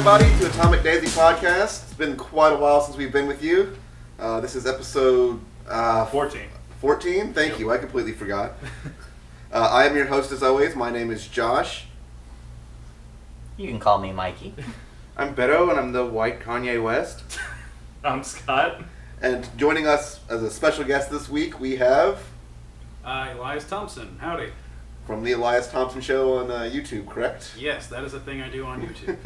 everybody, to Atomic Daisy Podcast. It's been quite a while since we've been with you. This is episode 14. 14? Thank you, I completely forgot. I am your host as always. My name is Josh. You can call me Mikey. I'm Beto, and I'm the white Kanye West. I'm Scott. And joining us as a special guest this week, we have... Elias Thompson. Howdy. From the Elias Thompson Show on YouTube, correct? Yes, that is a thing I do on YouTube.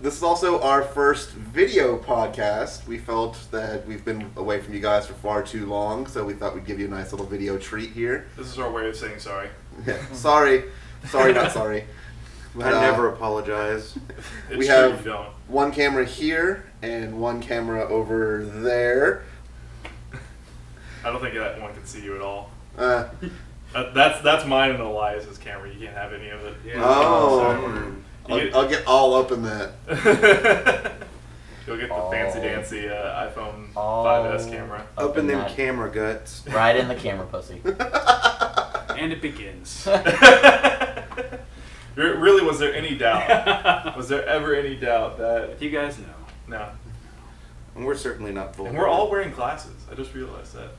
This is also our first video podcast. We felt that we've been away from you guys for far too long, so we thought we'd give you a nice little video treat here. This is our way of saying sorry. Yeah, sorry, not sorry. But, I never apologize. We true, have you don't. one camera here and one camera over there. I don't think that one can see you at all. That's mine and Elias's camera. You can't have any of it. Yeah. Oh, I'll get all up in that. You'll get the fancy-dancy iPhone 5S camera. Open them that. camera guts. Right in the camera pussy. And it begins. Really, was there any doubt? Was there ever any doubt that... You guys know. No. And we're certainly not vulgar. And we're all wearing glasses. I just realized that.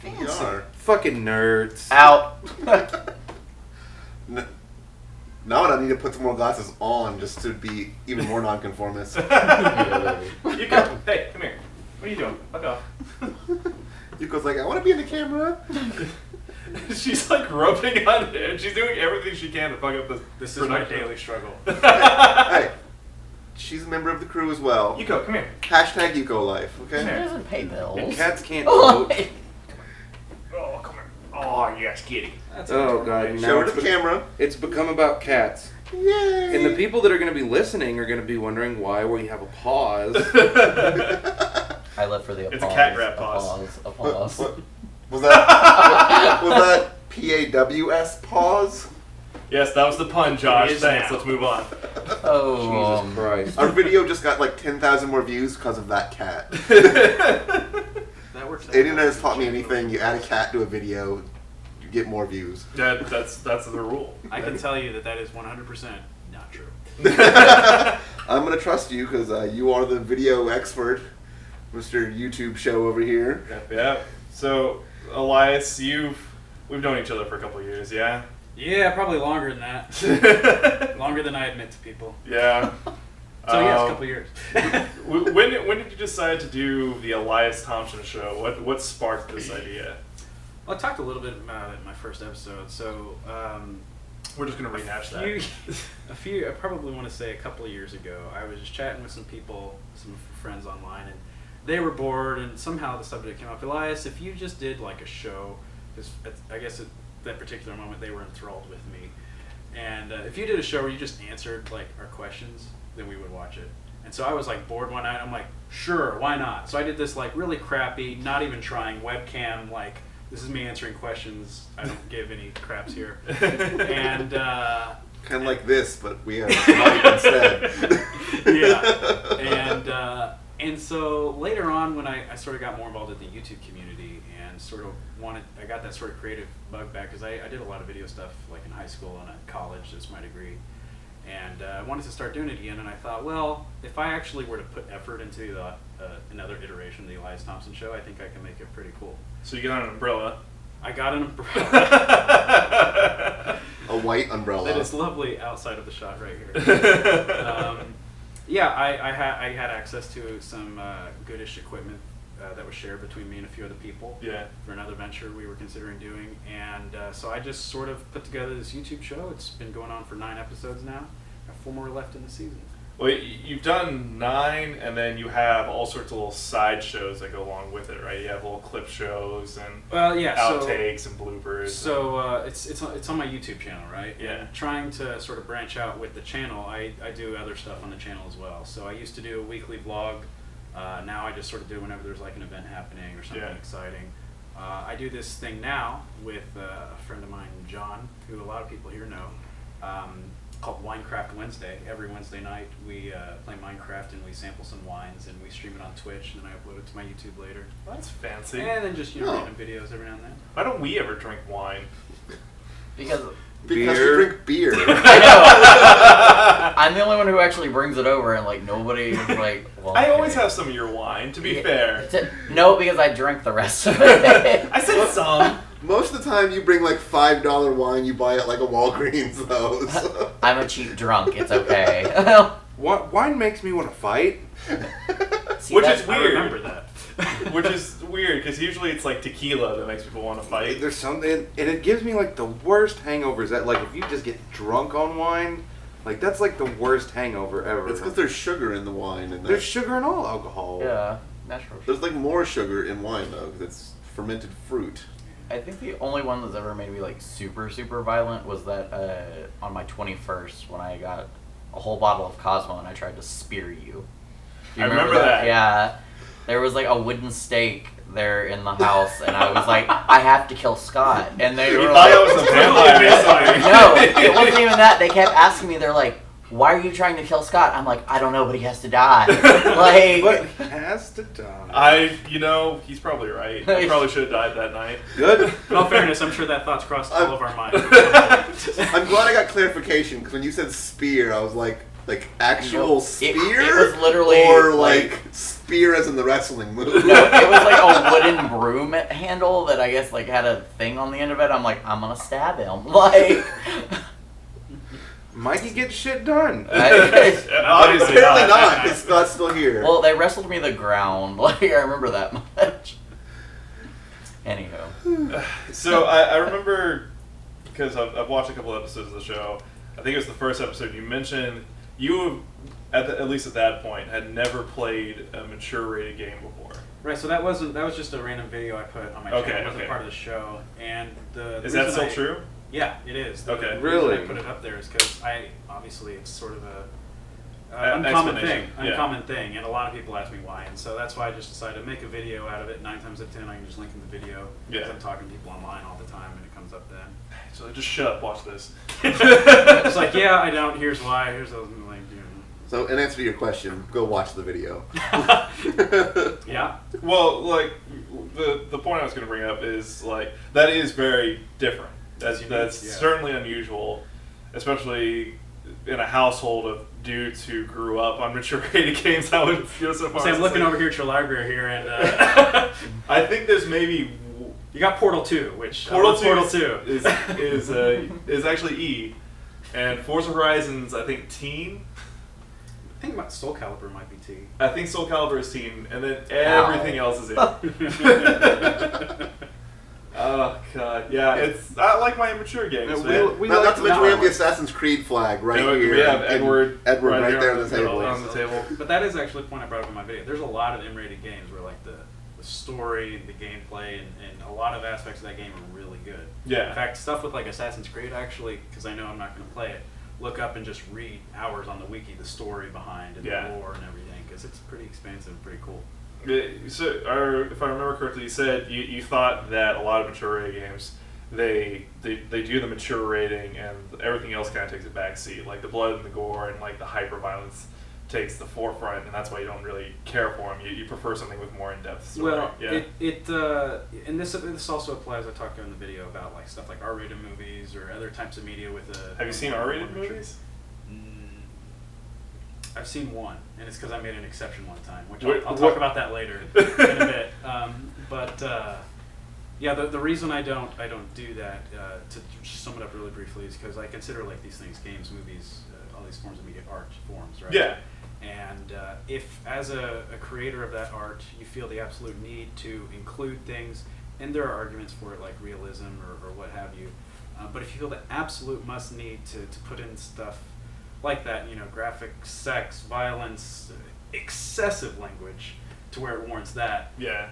We are. fucking nerds. Out. Now I need to put some more glasses on just to be even more nonconformist. You go. Hey, come here. What are you doing? Fuck off. Yuko's like, I want to be in the camera. She's like rubbing on it. She's doing everything she can to fuck up This is my daily struggle. Hey, she's a member of the crew as well. Yuko, come here. Hashtag Yuko life, okay? She doesn't pay bills. And cats can't Oh, vote. wait. Oh, come here. Oh, yes, kitty. That's Oh, God. Show Now her to the camera. it's become about cats. Yay! And the people that are going to be listening are going to be wondering why we have a pause. I live for the applause. It's a cat grab pause. Applause. What? Was that PAWS pause? Yes, that was the pun, Josh. It is Thanks. now. Let's move on. Oh. Jesus Christ. Our video just got like 10,000 more views because of that cat. That works out. Anyone has taught me anything, you add a cat to a video, you get more views. That's the rule. I can tell you that is 100% not true. I'm going to trust you because you are the video expert, Mr. YouTube show over here. Yeah. So, Elias, we've known each other for a couple of years, yeah? Yeah, probably longer than that. Longer than I admit to people. Yeah. So yes, a couple years. When did you decide to do the Elias Thompson show? What sparked this idea? Well, I talked a little bit about it in my first episode. So We're just gonna rehash that. I probably want to say a couple of years ago, I was just chatting with some people, some friends online, and they were bored, and somehow the subject came up. Elias, if you just did like a show, because I guess at that particular moment they were enthralled with me, and if you did a show where you just answered like our questions, then we would watch it. And so I was like bored one night. I'm like, sure, why not? So I did this like really crappy, not even trying webcam, like this is me answering questions. I don't give any craps here. And Kind of like this, but we have mic instead. yeah. And so later on, when I sort of got more involved in the YouTube community and sort of I got that sort of creative bug back because I did a lot of video stuff like in high school and at college. That's my degree. And I wanted to start doing it again, and I thought, well, if I actually were to put effort into another iteration of the Elias Thompson show, I think I can make it pretty cool. So you got an umbrella. I got an umbrella. A white umbrella. That is lovely outside of the shot right here. Yeah, I had access to some goodish equipment that was shared between me and a few other people. Yeah. For another venture we were considering doing, and so I just sort of put together this YouTube show. It's been going on for 9 episodes now. Got 4 more left in the season. Well, you've done 9, and then you have all sorts of little side shows that go along with it, right? You have little clip shows and outtakes and bloopers. So it's on my YouTube channel, right? Yeah. And trying to sort of branch out with the channel, I do other stuff on the channel as well. So I used to do a weekly vlog. Now I just sort of do whenever there's like an event happening or something exciting. I do this thing now with a friend of mine, John, who a lot of people here know. Called Winecraft Wednesday. Every Wednesday night we play Minecraft and we sample some wines and we stream it on Twitch and then I upload it to my YouTube later. Well, that's fancy. And then just random videos every now and then. Why don't we ever drink wine? Because you drink beer. I I'm the only one who actually brings it over, and like nobody is like. Well, I always have some of your wine. To be fair. No, because I drank the rest of it. I said some. Most of the time, you bring like $5 wine you buy at like a Walgreens, though. So. I'm a cheap drunk. It's okay. Wine makes me want to fight. See, Which is I weird. remember that. Which is weird because usually it's like tequila that makes people want to fight. There's something, and it gives me like the worst hangovers. That like if you just get drunk on wine, like that's like the worst hangover ever. It's because there's sugar in the wine, and there's sugar in all alcohol. Yeah, natural. There's like more sugar in wine though, because it's fermented fruit. I think the only one that's ever made me like super violent was that on my 21st when I got a whole bottle of Cosmo and I tried to spear you. Do you I remember that. Yeah. There was like a wooden stake there in the house, and I was like, I have to kill Scott. And they were thought like, I was a vampire. no, it wasn't even that. They kept asking me, they're like, why are you trying to kill Scott? I'm like, I don't know, but he has to die. Like, But he has to die. He's probably right. I probably should have died that night. Good. In all fairness, I'm sure that thought's crossed all of our minds. I'm glad I got clarification, because when you said spear, I was like actual spear? It was literally or like spear as in the wrestling move? No, it was like a wooden broom handle that I guess like had a thing on the end of it. I'm like, I'm gonna stab him. Like, Mikey gets shit done. Obviously Apparently not, because Scott's still here. well, they wrestled me to the ground. Like, I remember that much. Anyhow. So I remember, because I've watched a couple episodes of the show, I think it was the first episode, you mentioned you, at least at that point, had never played a mature rated game before. Right, so that was just a random video I put on my channel. It wasn't part of the show. And Is that still true? Yeah, it is. The Okay. reason Really? I put it up there is because obviously it's sort of a Explanation. uncommon thing, and a lot of people ask me why, and so that's why I just decided to make a video out of it. 9 times out of 10, I can just link in the video. Because I'm talking to people online all the time, and it comes up then. So just shut up, watch this. It's like, yeah, I don't. Here's why. Here's those like. So, in answer to your question, go watch the video. Yeah. Well, like the point I was going to bring up is like that is very different. That's certainly unusual, especially in a household of dudes who grew up on mature rated games. I would go so far. So I'm looking over here at your library here, and I think there's maybe you got Portal 2, which Portal 2 is actually E, and Forza Horizon's I think teen. I think Soul Calibur might be T. I think Soul Calibur is teen, and then everything else is E. Oh god, yeah, I like my immature games. Not to mention we have the Assassin's Creed flag right here. We have Edward right there on the table. On the table. But that is actually a point I brought up in my video. There's a lot of M-rated games where like the story, the gameplay, and a lot of aspects of that game are really good. Yeah. In fact, stuff with like Assassin's Creed, actually, because I know I'm not going to play it, look up and just read hours on the wiki the story behind and the lore and everything, because it's pretty expansive and pretty cool. So, if I remember correctly, you said you thought that a lot of mature rated games, they do the mature rating and everything else kind of takes a back seat. Like the blood and the gore and like the hyper violence takes the forefront, and that's why you don't really care for them. You prefer something with more in-depth story. Well, and this also applies. I talked in the video about like stuff like R-rated movies or other types of media with a. Have you seen R-rated movies? I've seen one, and it's because I made an exception one time, which I'll talk about that later in a bit. Yeah, the reason I don't do that, to sum it up really briefly, is because I consider like these things, games, movies, all these forms of media, art forms, right? Yeah. And if, as a creator of that art, you feel the absolute need to include things, and there are arguments for it, like realism or what have you, but if you feel the absolute must need to put in stuff like that, graphic, sex, violence, excessive language, to where it warrants that. Yeah.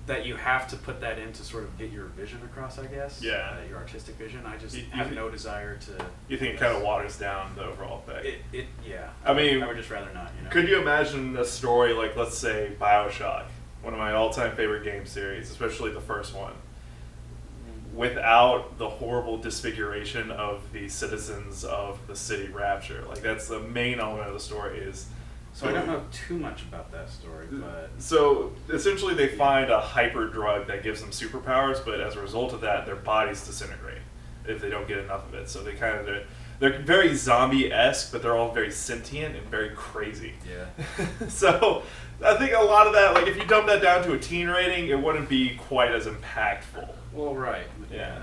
That you have to put that in to sort of get your vision across, I guess. Yeah. Your artistic vision. I just have no desire to. You think it kind of waters down the overall effect? Yeah. I mean, I would just rather not. Could you imagine a story like, let's say, BioShock, one of my all-time favorite game series, especially the first one, without the horrible disfiguration of the citizens of the city Rapture? Like, that's the main element of the story is... So I don't know too much about that story, but... So, essentially they find a hyper drug that gives them superpowers, but as a result of that, their bodies disintegrate if they don't get enough of it. So they kind of... they're very zombie-esque, but they're all very sentient and very crazy. Yeah. So I think a lot of that, like if you dumb that down to a teen rating, it wouldn't be quite as impactful. Well, right. Yeah.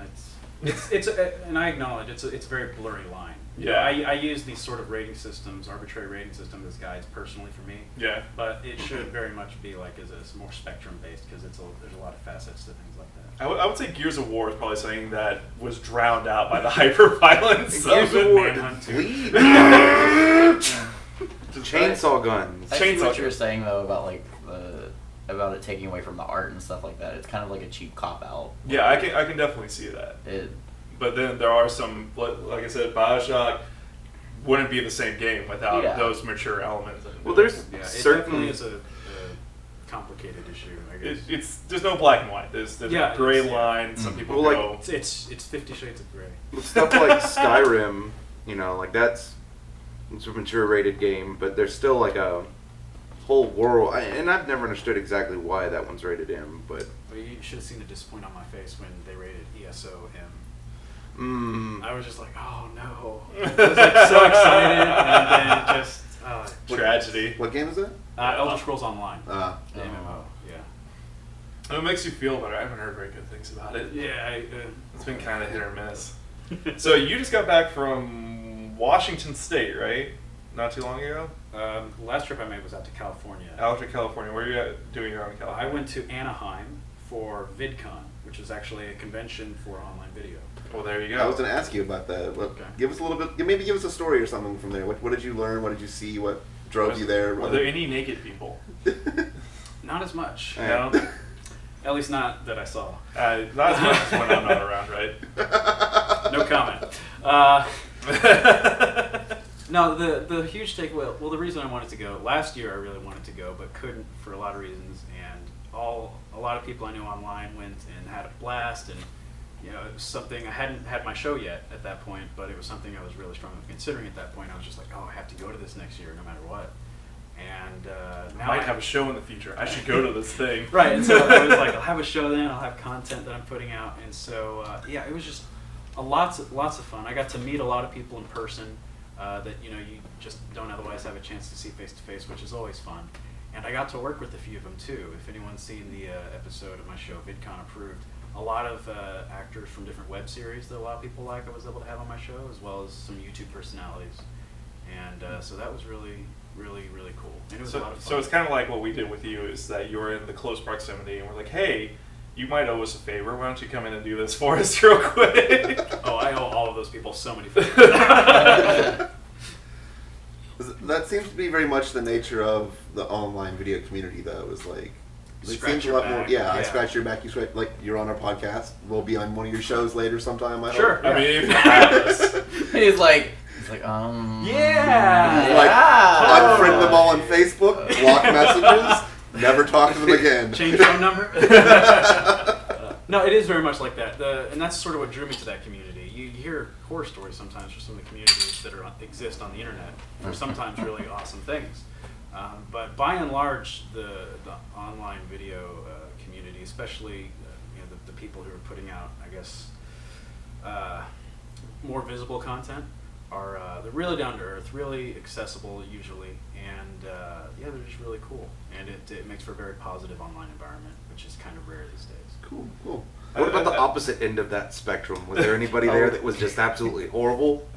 It's and I acknowledge it's a very blurry line. You know, Yeah. I use these sort of rating systems, arbitrary rating systems, as guides personally for me. Yeah. But it should very much be like as a more spectrum based because there's a lot of facets to things like that. I would say Gears of War is probably something that was drowned out by the hyper-violence Gears of of it. War Manhunt too. bleed. Just Chainsaw guns. I see Chainsaw what you're gun. saying though about it taking away from the art and stuff like that. It's kind of like a cheap cop out. Yeah, I can definitely see that. But then there are some, like I said, BioShock wouldn't be the same game without Yeah. those mature elements. Well, there's Yeah, it certain. definitely is a complicated issue, I guess. There's no black and white. There's Yeah, a gray it's- yeah. line. Some people Well, like, go. It's 50 Shades of Grey. With stuff like Skyrim, you know, like it's a mature rated game, but there's still like a whole world, and I've never understood exactly why that one's rated M, but Well, you should have seen the disappointment on my face when they rated ESO M. mm, I was just like, oh no. I was like so excited, and then it just Tragedy. What game is that? Elder Scrolls Online, Uh, the MMO. Yeah. And it makes you feel better. I haven't heard very good things about it. Yeah. It's been kind of hit or miss. So you just got back from Washington State, right? Not too long ago? The last trip I made was out to California. Out to California. Where are you doing out in California? I went to Anaheim for VidCon, which is actually a convention for online video. Well, there you go. I was going to ask you about that. Okay. Give us a little bit. Maybe give us a story or something from there. What did you learn? What did you see? What drove you there? Were there any naked people? Not as much. No? At least not that I saw. Not as much as when I'm not around, right? No comment. No, the huge takeaway. Well, the reason I wanted to go last year, I really wanted to go, but couldn't for a lot of reasons. And a lot of people I knew online went and had a blast. And you know, it was something I hadn't had my show yet at that point, but it was something I was really strongly considering at that point. I was just like, oh, I have to go to this next year, no matter what. And I now might have a show in the future. I should go to this thing. Right, and so I was like, I'll have a show then, I'll have content that I'm putting out, and so yeah, it was just lots of fun. I got to meet a lot of people in person that you just don't otherwise have a chance to see face to face, which is always fun. And I got to work with a few of them too. If anyone's seen the episode of my show, VidCon Approved, a lot of actors from different web series that a lot of people like I was able to have on my show, as well as some YouTube personalities. And so that was really cool. And it was a lot of fun. So it's kind of like what we did with you, is that you were in the close proximity, and we're like, hey, you might owe us a favor. Why don't you come in and do this for us real quick? Oh, I owe all of those people so many favors. That seems to be very much the nature of the online video community, though. Is like it Scratch seems a your lot more. back. Yeah, I Yeah. scratch your back. You scratch, like you're on our podcast. We'll be on one of your shows later sometime. I Sure. hope. I mean, if you have us. He's like, Yeah. Like yeah. unfriend them all on Facebook, block messages, never talk to them again. Change phone number. No, it is very much like that. And that's sort of what drew me to that community. You hear horror stories sometimes from some of the communities that exist on the internet for sometimes really awesome things. But by and large, the online video community, especially the people who are putting out, I guess, more visible content, are they're really down to earth, really accessible usually, and yeah, they're just really cool. And it makes for a very positive online environment, which is kind of rare these days. Cool. what about the opposite end of that spectrum? Was there anybody there that was just absolutely horrible?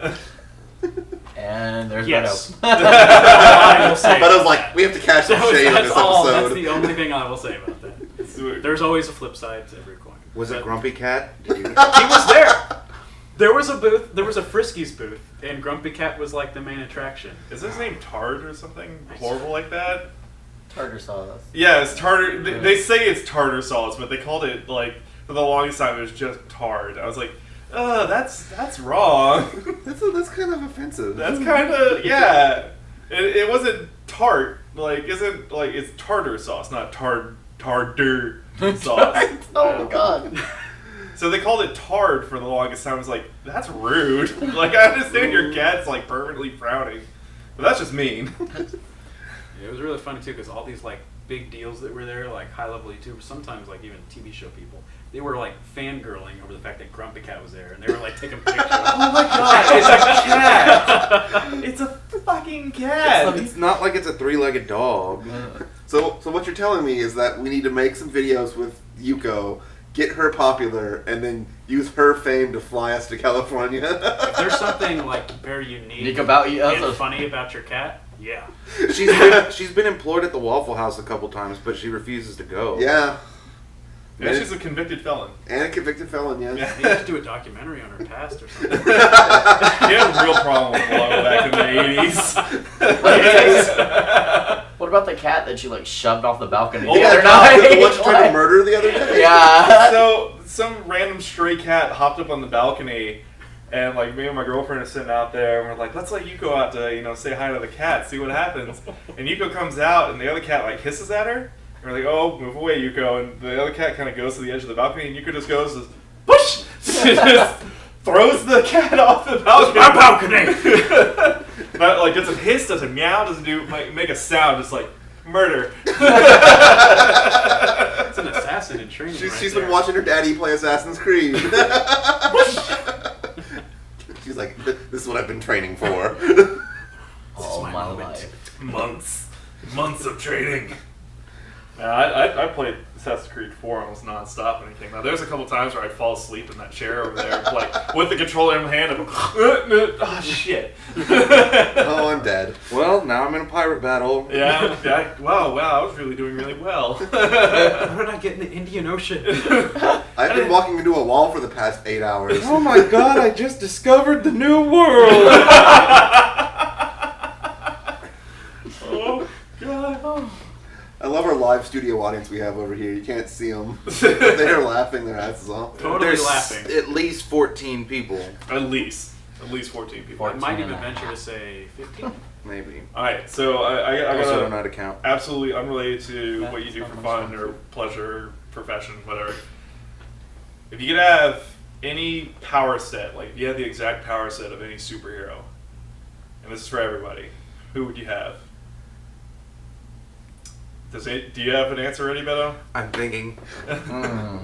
And there's Yes. Beto. I will say But I was about like, that. we have to cash some shade in That's this all. episode. That's the only thing I will say about that. There's always a flip side to every coin. Was it But Grumpy Cat? Did you? He was there. There was a booth. There was a Friskies booth, and Grumpy Cat was like the main attraction. Is his name Tard or something horrible like that? Tartar sauce. Yeah, it's tartar. They say it's tartar sauce, but they called it, like, for the longest time it was just tard. I was like, that's wrong. That's kind of offensive. That's kind of, yeah. It wasn't tart. Like, isn't, like, it's tartar sauce, not tartar sauce. Oh god. So they called it tard for the longest time. I was like, that's rude. Like, I understand your cat's, like, permanently frowning, but that's just mean. It was really funny too because all these like big deals that were there, like high-level YouTubers, sometimes like even TV show people, they were like fangirling over the fact that Grumpy Cat was there, and they were like taking pictures. Oh my god, it's a cat! It's a fucking cat! It's not like it's a three-legged dog. So what you're telling me is that we need to make some videos with Yuko, get her popular, and then use her fame to fly us to California. If there's something like very unique about you, and funny about your cat, yeah. She's been employed at the Waffle House a couple times, but she refuses to go. Yeah. Yeah, she's a convicted felon. And a convicted felon, yes. Yeah. They just do a documentary on her past or something. She had a real problem with Blog back in the 80s. What about the cat that you like shoved off the balcony Oh the my other God, night? the one she tried to murder the other day? Yeah. So, some random stray cat hopped up on the balcony, and like me and my girlfriend are sitting out there, and we're like, let's let Yuko out to, say hi to the cat, see what happens. And Yuko comes out, and the other cat like hisses at her. And we're like, oh, move away, Yuko. And the other cat kind of goes to the edge of the balcony, and Yuko just goes, push! She just throws the cat off the balcony. My balcony! But, like, doesn't hiss, doesn't meow, doesn't make a sound, just like murder. It's an assassin in training. She's been watching her daddy play Assassin's Creed. She's like, this is what I've been training for. All my my moment. life. Months of training. I played Assassin's Creed 4 almost non-stop and anything. Now, there's a couple times where I'd fall asleep in that chair over there, like, with the controller in my hand, and oh, shit. Oh, I'm dead. Well, now I'm in a pirate battle. Yeah, wow, I was really doing really well. How did I get in the Indian Ocean? I've been walking into a wall for the past 8 hours. Oh my god, I just discovered the new world! Oh, God. I love our live studio audience we have over here. You can't see them. They are laughing their asses off. Totally There's laughing. at least 14 people. At least 14 people. I might even venture to say 15. Maybe. Alright, so I Also don't know got how to count. absolutely unrelated to what you do for fun or pleasure, profession, whatever. If you could have any power set, like if you had the exact power set of any superhero, and this is for everybody, who would you have? Do you have an answer ready, Beto? I'm thinking.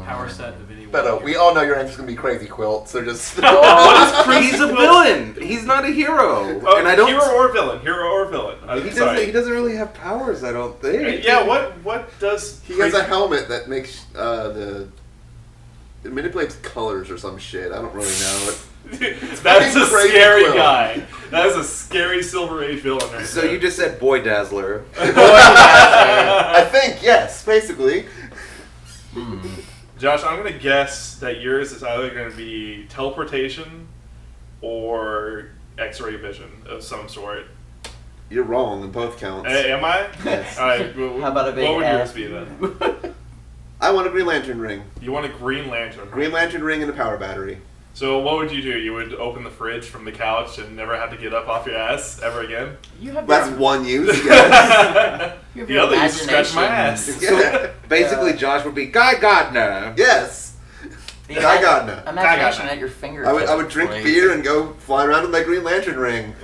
Power set of any Beto, we all know your answer's gonna be Crazy Quilt, so just... He's a villain. He's not a hero. And I don't. Hero or villain? He doesn't really have powers. I don't think. Yeah. What does He has a helmet that makes it manipulates colors or some shit. I don't really know. That's a Crazy scary Quilt. guy. That is a scary Silver Age villain right So there. you just said Boy Dazzler. I think, yes, basically. Josh, I'm going to guess that yours is either going to be teleportation or X-ray vision of some sort. You're wrong in both counts. Am I? Yes. All right. How about a big what would yours ass? be then? I want a Green Lantern ring. You want a Green Lantern. Green Lantern ring and a power battery. So what would you do? You would open the fridge from the couch and never have to get up off your ass ever again? You have That's your, one use, yes. you have The your other is to scratch my imagination. ass. Yeah. Basically, Josh would be Guy Gardner. Yes. The Guy Gardner. Imagination Guy at your fingertips. I would drink please. beer and go fly around with my Green Lantern ring.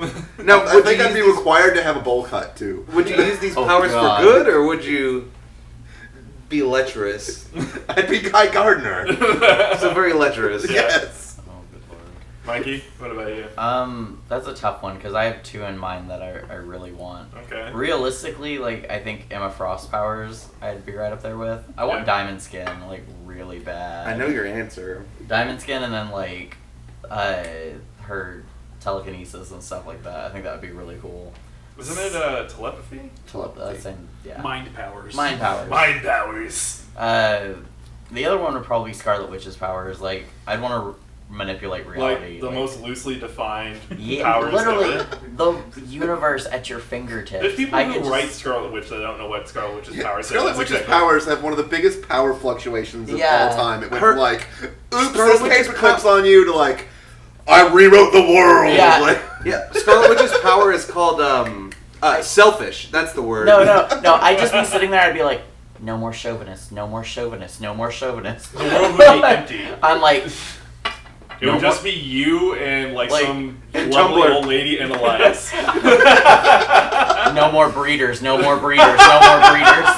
Now, I think I'd be required to have a bowl cut, too. Would you use these Oh, powers God. for good, or would you be lecherous? I'd be Guy Gardner. So very lecherous. Yes. Oh, good lord. Mikey, what about you? That's a tough one because I have two in mind that I really want. Okay. Realistically, like I think Emma Frost powers I'd be right up there with. I want Yeah. Diamond Skin like really bad. I know your answer. Diamond Skin and then like her telekinesis and stuff like that. I think that would be really cool. Wasn't it telepathy? Same, yeah. Mind powers. Mind powers. Mind powers. The other one would probably be Scarlet Witch's powers. Like I'd want to manipulate reality. Like the most loosely defined yeah, powers literally ever. the universe at your fingertips. There's people I who could just- write Scarlet Witch that don't know what Scarlet Witch's powers Scarlet is. Witch's Exactly. powers have one of the biggest power fluctuations of Yeah. all time. It went Her- from like, oops, Scarlet this Witch's paper clips on you, to like, I rewrote the world. Yeah. Like, Yeah, Scarlet Witch's power is called selfish. That's the word. No. I'd just be sitting there. I'd be like, no more chauvinists, no more chauvinists, no more chauvinists. The world would be empty. I'm like, It would No just be you and like some and lovely Tumblr. old lady and Elias. no more breeders, no more breeders, no more breeders.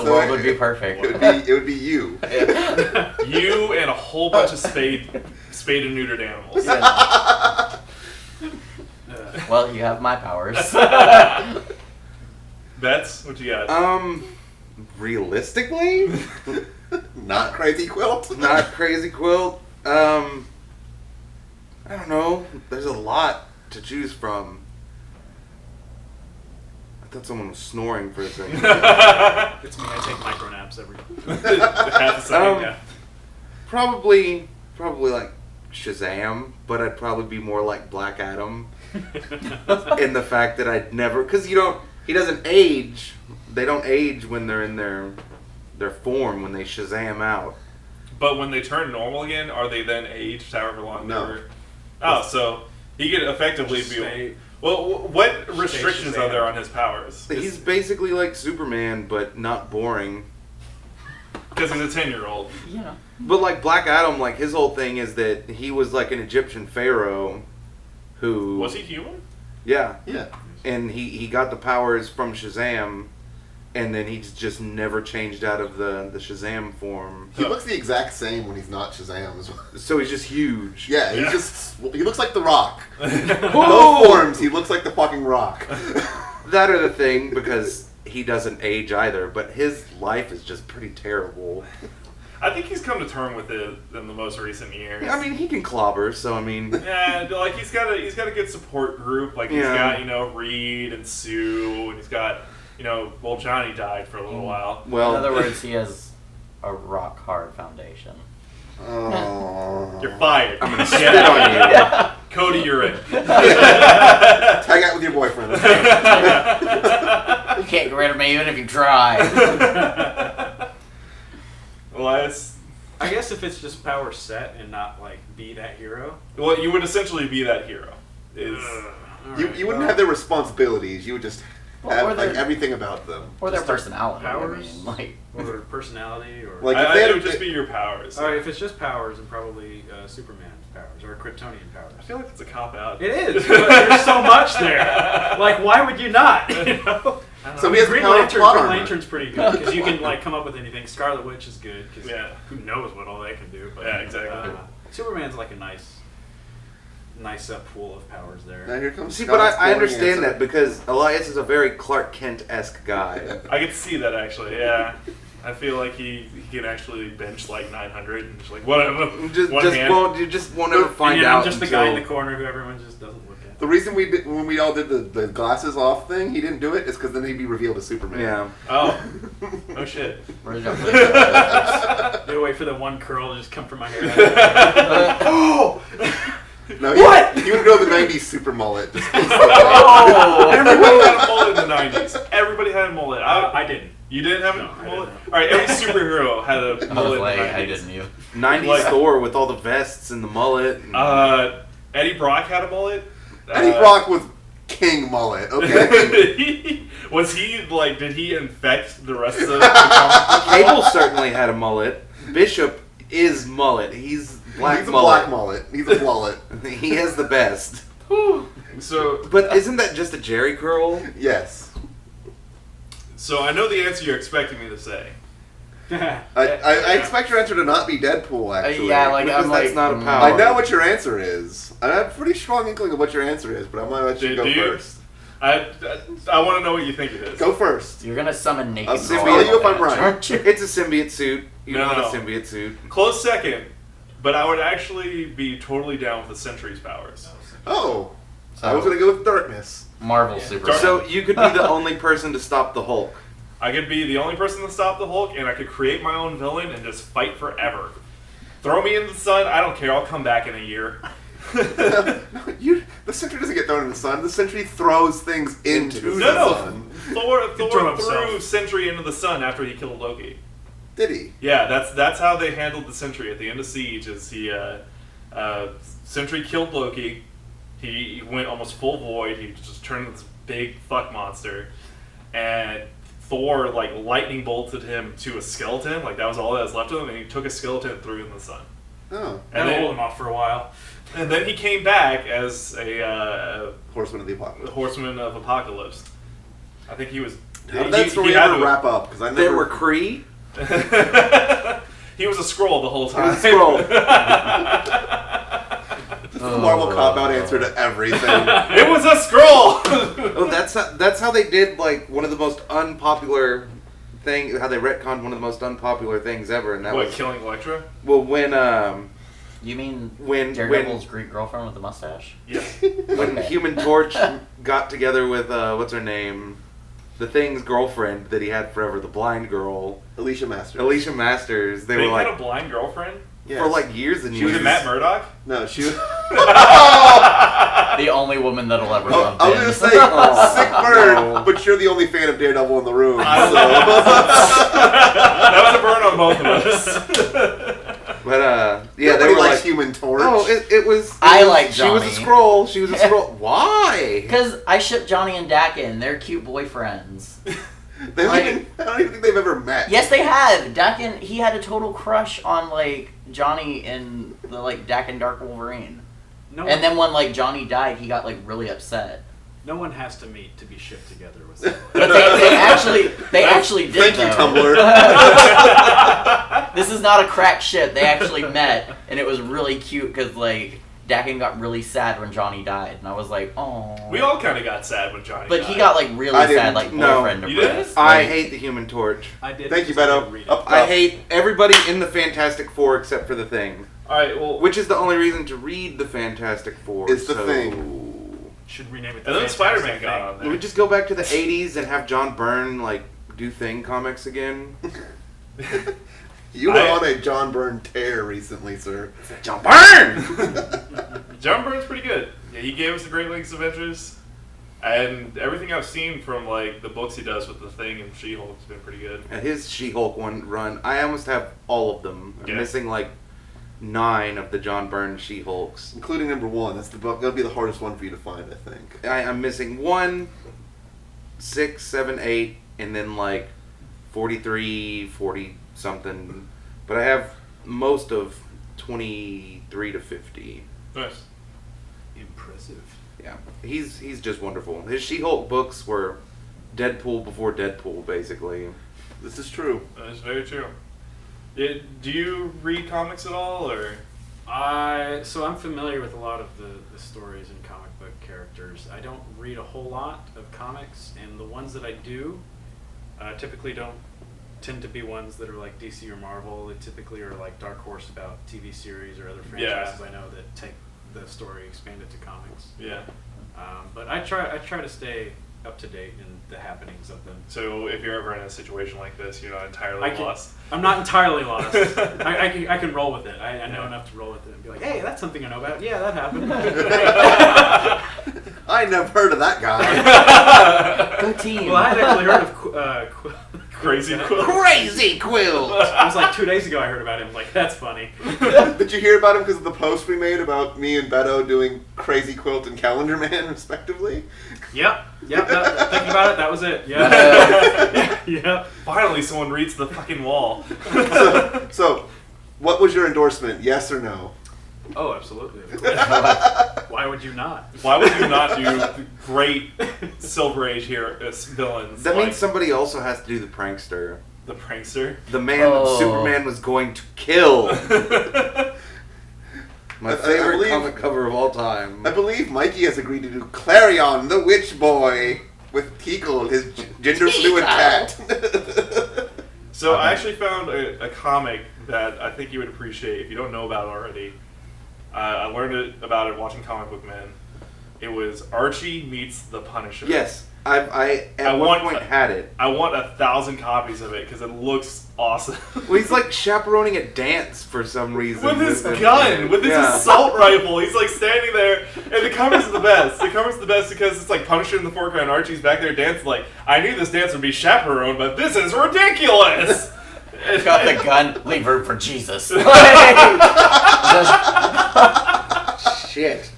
The world would be It perfect. would be you. You and a whole bunch of spayed and neutered animals. Well, you have my powers. Bets? What you got? Realistically, Not Crazy Quilt. not Crazy Quilt. I don't know. There's a lot to choose from. I thought someone was snoring for a second. It's me. I take micro naps every. Half a second, yeah. Probably like Shazam, but I'd probably be more like Black Adam in the fact that I'd never, because he doesn't age. They don't age when they're in their form when they Shazam out. But when they turn normal again, are they then aged however long No. they were? Oh, so he could effectively be. Stay- Well, what restrictions are there on his powers? He's basically like Superman, but not boring. Because he's a 10-year-old. Yeah. But like Black Adam, like his whole thing is that he was like an Egyptian pharaoh who Was he human? Yeah. Yeah. And he got the powers from Shazam, and then he's just never changed out of the Shazam form. He looks the exact same when he's not Shazam as well. So he's just huge. Yeah, he looks like The Rock. Whoa! Both forms, he looks like the fucking Rock. That are the thing, because he doesn't age either, but his life is just pretty terrible. I think he's come to terms with it in the most recent years. I mean, he can clobber, so I mean... Yeah, like he's got a good support group. Like he's Yeah. got Reed and Sue, and he's got well, Johnny died for a little while. In Well, other words, he has a rock hard foundation. Oh. You're fired. I'm gonna spit on you. Cody, you're in. Tag out with your boyfriend. You can't get rid of me even if you try. Elias, I guess if it's just power set and not like be that hero. well, you would essentially be that hero. You wouldn't have their responsibilities. You would just Well, have or their- like everything about them. Or their Just their personality. powers? I mean, like, Or personality, or Like, if I they it had- would just be your powers. all right. If it's just powers, then probably Superman's powers or Kryptonian powers. I feel like it's a cop out. It is, but there's so much there. Like, why would you not? You know? So he has Green power of Lantern. plot Green armor. Lantern's pretty good because you can like come up with anything. Scarlet Witch is good because Yeah. who knows what all they can do. But, Yeah, exactly. Superman's like a nice pool of powers there. Now here comes See, but Scott's I boring understand answer. that because Elias is a very Clark Kent-esque guy. I could see that actually. Yeah, I feel like he can actually bench like 900 and just like whatever. You just won't ever find and out I'm just the until... guy in the corner who everyone just doesn't look at. The reason when we all did the glasses off thing, he didn't do it, is because then he'd be revealed as Superman. Yeah. Oh, oh shit. where's your place? They wait for the one curl to just come from my hair. Oh. No, What? He would go the '90s super mullet. Just Oh, everybody had a mullet in the 90s. Everybody had a mullet. I didn't. You didn't have a No, I mullet? didn't. Alright, every superhero had a I was mullet like, in the 90s. I didn't you. 90s Like- Thor with all the vests and the mullet. And Eddie Brock had a mullet. Eddie Brock was king mullet. Okay. Was he, like, did he infect the rest of the comic book? Cable certainly had a mullet. Bishop is mullet. He's black He's a mullet. black mullet. He's a mullet. He has the best. So But isn't that just a Jerry curl? Yes. I know the answer you're expecting me to say. I expect your answer to not be Deadpool, actually. Yeah, like Because I'm that's like, not a mm. power. I know what your answer is. I have a pretty strong inkling of what your answer is, but I'm gonna let you Do go you? first. I want to know what you think it is. Go first. You're gonna summon naked. I'll girls tell you if I'm bitch, right. aren't you? It's a symbiote suit. You No, don't no. want a symbiote suit. Close second, but I would actually be totally down with the Sentry's powers. Oh, I was gonna go with darkness. Marvel Yeah. Superman. So you could be the only person to stop the Hulk. I could be the only person to stop the Hulk, and I could create my own villain and just fight forever. Throw me in the sun, I don't care, I'll come back in a year. The Sentry doesn't get thrown in the sun. The Sentry throws things into the No, sun. Thor throw threw himself. Sentry into the sun after he killed Loki. Did he? Yeah, that's how they handled the Sentry at the end of Siege. Is he Sentry killed Loki? He went almost full void. He just turned into this big fuck monster, and Thor like lightning bolted him to a skeleton. Like that was all that was left of him, and he took a skeleton and threw it in the sun. Oh, And And hold then, him off for a while. and then he came back as a Horseman of the Apocalypse. Horseman of Apocalypse. I think he was How did that story had ever to- wrap up? Because I There never. were Kree. He was a scroll the whole He time. was a scroll. The Marvel cop-out answer to everything. It was a scroll. Oh, that's how they did like one of the most unpopular thing. How they retconned one of the most unpopular things ever, and that What, was killing Elektra? well when You mean when Daredevil's Greek girlfriend with the mustache? Yes. when Human Torch got together with what's her name, the Thing's girlfriend that he had forever, the blind girl, Alicia Masters. Alicia Masters. They They were had like a blind girlfriend? Yes. for like years and She years. Was it Matt Murdock? No, she was. The only woman that'll ever Oh, love I was Ben. gonna say, Oh, sick burn, no. but you're the only fan of Daredevil in the room. That was a burn on both of us. But yeah, Nobody they were likes like, Human Torch. oh, it was. I like She was a Johnny. scroll. She was a scroll. Why? Because I ship Johnny and Dakin. They're cute boyfriends. They don't like- even, I don't even think they've ever met. Yes, they have. Dakin, he had a total crush on, like, Johnny in the, like, Dakin Dark Wolverine. No And then when, like, Johnny died, he got, like, really upset. no one has to meet to be shipped together with someone. But they actually did, Thank you, though. Tumblr. This is not a crack shit. They actually met, and it was really cute, because, like, Dakin got really sad when Johnny died, and I was like, oh. We all kind of got sad when Johnny But died. he got, like, really I didn't- sad, like, no. boyfriend You depressed. didn't? I hate the Human Torch. I did. Thank you, just Beto. didn't read it. Up I top. hate everybody in the Fantastic Four except for the Thing, Alright, well... which is the only reason to read the Fantastic Four. It's the so Thing. Should rename it. And then Spider-Man got on We there. just go back to the '80s and have John Byrne like do Thing comics again. You were on a John Byrne tear recently, sir. John Byrne. John Byrne's pretty good. Yeah, he gave us the Great Lakes Adventures. And everything I've seen from, like, the books he does with The Thing and She-Hulk has been pretty good. His She-Hulk one run, I almost have all of them. I'm Yeah. missing like 9 of the John Byrne She-Hulks. Including number 1. That's the book. That'll be the hardest one for you to find, I think. I'm missing 1, 6, 7, 8, and then like 43, 40 something. But I have most of 23 to 50. Nice. Impressive. Yeah, he's just wonderful. His She-Hulk books were Deadpool before Deadpool, basically. This is true. That is very true. Do you read comics at all, or...? So I'm familiar with a lot of the stories and comic book characters. I don't read a whole lot of comics, and the ones that I do typically don't tend to be ones that are like DC or Marvel. They typically are like Dark Horse about TV series or other franchises I know that take the story expanded to comics. Yeah. But I try to stay up to date in the happenings of them. So if you're ever in a situation like this, you're not entirely lost. I'm not entirely lost. I can roll with it. I know enough to roll with it and be like, hey, that's something I know about. Yeah, that happened. I never heard of that guy. Good team. Well, I had actually heard of Crazy Quilt. Crazy Quilt! It was like 2 days ago I heard about him. Like, that's funny. Did you hear about him because of the post we made about me and Beto doing Crazy Quilt and Calendar Man, respectively? Yep. Thinking about it, that was it. Yeah. Yep. Finally, someone reads the fucking wall. So, what was your endorsement? Yes or no? Oh, absolutely. Why would you not? Why would you not do the great Silver Age here villains? That like means somebody also has to do the prankster. the prankster. The man that Superman was going to kill. My I favorite believe- comic cover of all time. I believe Mikey has agreed to do Clarion, the Witch Boy, with Teakle, his gender fluid cat. So I actually found a comic that I think you would appreciate if you don't know about it already. I learned about it watching Comic Book Man. It was Archie meets the Punisher. Yes, I at I one want- point had it. I want 1,000 copies of it because it looks awesome. Well, he's like chaperoning a dance for some reason. with his gun, with his assault rifle. He's like standing there, and the cover's the best. The cover's the best because it's like Punisher in the foreground, Archie's back there dancing like, I knew this dance would be chaperoned, but this is ridiculous! Got the gun, leave room for Jesus. Shit.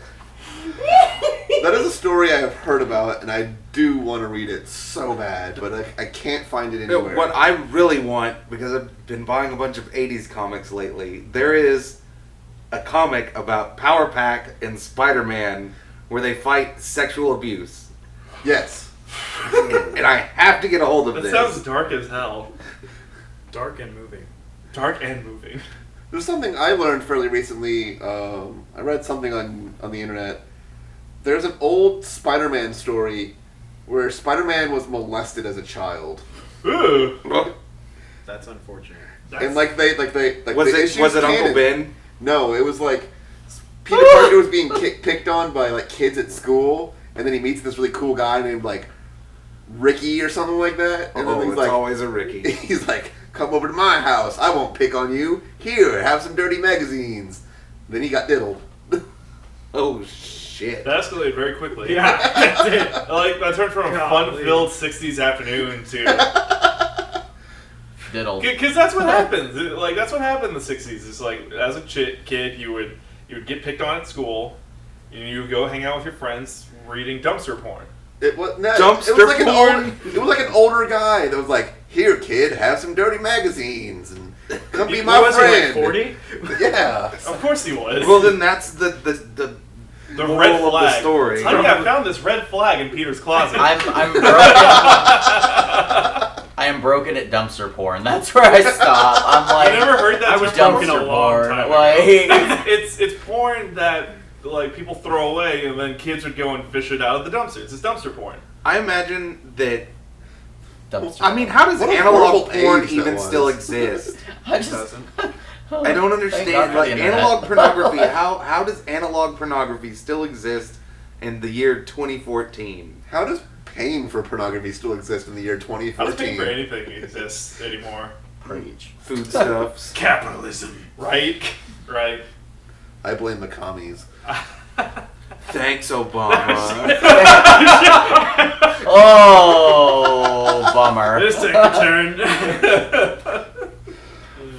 That is a story I have heard about, and I do want to read it so bad, but I can't find it anywhere. What I really want, because I've been buying a bunch of 80s comics lately, there is a comic about Power Pack and Spider-Man where they fight sexual abuse. Yes. and I have to get a hold of That this. sounds dark as hell. Dark and moving. Dark and moving. There's something I learned fairly recently. I read something on the internet. There's an old Spider-Man story where Spider-Man was molested as a child. Ooh. That's unfortunate. And like they was the it issue's Uncle canon. Ben? No, it was like Peter Parker was being picked on by like kids at school, and then he meets this really cool guy named like Ricky or something like that. And then Oh, he's it's like, always a Ricky. he's like, "Come over to my house. I won't pick on you. Here, have some dirty magazines." Then he got diddled. Oh shit! That escalated very quickly. Yeah, it did. Like that turned from a Golly. fun-filled '60s afternoon to Diddle. because that's what happens. Like that's what happened in the '60s. It's like as a kid, you would get picked on at school, and you would go hang out with your friends reading dumpster porn. It was Dumpster it was like porn? it was like an older guy that was like, "Here, kid, have some dirty magazines and come be my What was friend." he, like 40? Yeah. Of course he was. Well, then that's the the moral red of the flag. story. Honey, I found this red flag in Peter's closet. I'm broken. I am broken at dumpster porn. That's where I stop. I'm like, I never heard that I was term broken before. a long time ago. Like, It's porn that like people throw away and then kids would go and fish it out of the dumpster. It's just dumpster porn. I imagine that. dumpster. I mean, how does What a analog horrible porn age that even was. still exist? I It just. doesn't. I don't Thank God understand. for Like the internet. analog pornography. How does analog pornography still exist in the year 2014? How does paying for pornography still exist in the year How does paying 2014? for anything exist anymore? Preach. Foodstuffs. Capitalism. Right? Right. I blame the commies. Thanks, Obama. Oh, bummer. This took a turn.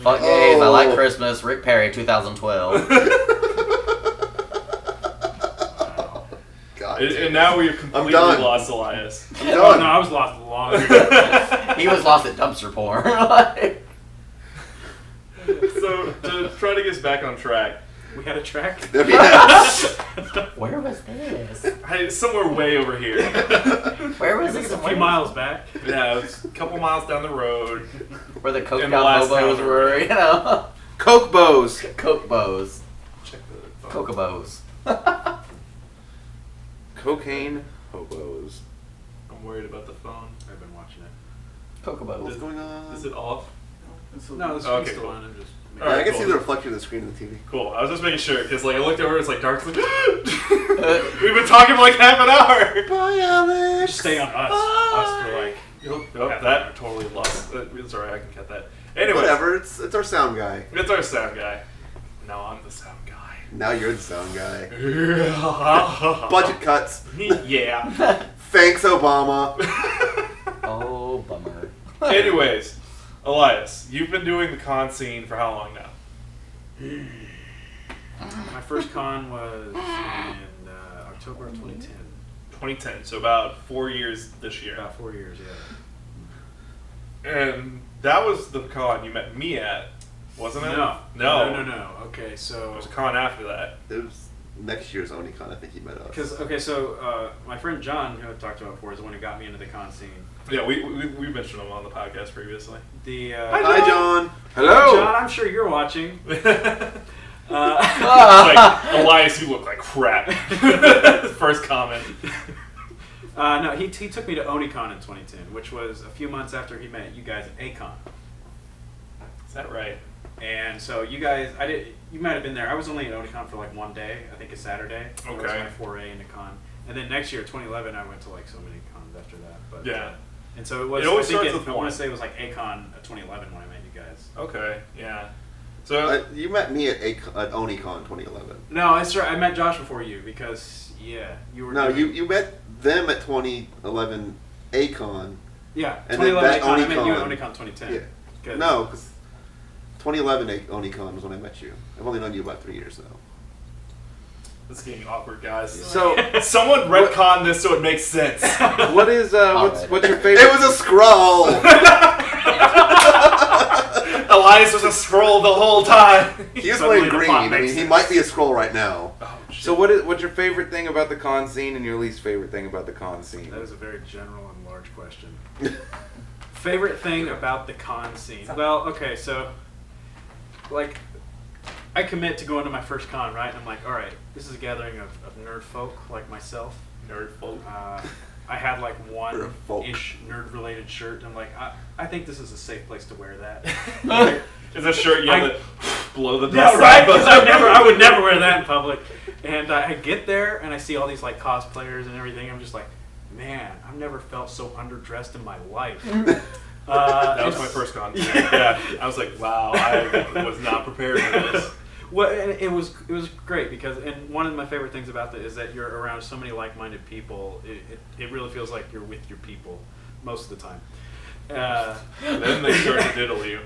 Fuck gays. I like Oh. Christmas. Rick Perry, 2012. God. And now we've completely done. lost Elias. I'm Oh, done. no, I was lost long ago. He was lost at dumpster porn. Like, So to try to get us back on track, We had a track. Yes. where was this? somewhere way over here. Where was I think this? it's a few miles back. Yeah, it's a couple miles down the road. Where the Coke In the Out last Bobos town. were, you know? Coke bows. Coke bows. Check the phone. Cocobos. Cocaine hobos. I'm worried about the phone. I've been watching it. Cocobos. What's going on? Is it off? No, the screen's Okay, still cool. on. I'm just. Yeah, Alright, I can cool. see the reflection of the screen of the TV. Cool. I was just making sure because like I looked over, it's like dark. It's like we've been talking for like half an hour. Bye, Alex. Just stay on us. Us for like. Oh, that totally lost. It's alright. I can cut that. Anyway, Whatever. It's our sound guy. It's our sound guy. No, I'm the sound guy. Now you're the sound guy. Budget. Budget cuts. Yeah. Thanks, Obama. Oh, bummer. Anyways, Elias, you've been doing the con scene for how long now? My first con was in October of 2010. 2010, so about 4 years this year. About 4 years, yeah. And that was the con you met me at, wasn't it? No. No. No. Okay, There so. was a con after that. It was next year's oni-con. I think he met us. So my friend John, who I talked about before, is the one who got me into the con scene. Yeah, we mentioned him on the podcast previously. The Hi, John. Hello. John, I'm sure you're watching. It's like, Elias, you look like crap. First comment. No, he took me to oni-con in 2010, which was a few months after he met you guys at a-kon. Is that right? And so you guys, you might have been there. I was only at oni-con for like one day, I think a Saturday. That was Okay. my foray into con. And then next year, 2011, I went to like so many cons after that. But Yeah. And so it was. It always I think starts with I want one. to say it was like a-kon 2011 when I met you guys. Okay, yeah. So, You met me at oni-con 2011. No, that's right. I met Josh before you because you were. No, doing- you met them at 2011 a-con. Yeah, and then 2011 that a-kon. I met you at oni-con. oni-con 2010. Yeah. 'Cause- No, because 2011 oni-con was when I met you. I've only known you about 3 years though. this is getting awkward, guys. So, Someone retcon this so it makes sense. what is Alright. what's your favorite? It was a scroll. Elias was a scroll the whole time. He was Suddenly wearing the green. plot I mean, makes he sense. might be a scroll right now. Oh, shit. So what's your favorite thing about the con scene and your least favorite thing about the con scene? That is a very general and large question. Favorite thing about the con scene? Well, okay, so like I commit to going to my first con, right? And I'm like, all right, this is a gathering of nerd folk like myself. Nerd folk. I had like Nerd folk. one-ish nerd-related shirt. I'm like, I think this is a safe place to wear that. Is that shirt you have to blow the Yeah, dust right. off? Because I would never wear that in public. And I get there and I see all these like cosplayers and everything. I'm just like, man, I've never felt so underdressed in my life. That was my first con. Yeah, I was like, wow, I was not prepared for this. Well, and it was great because, and one of my favorite things about that is that you're around so many like-minded people. It really feels like you're with your people most of the time. Then they start to diddle you.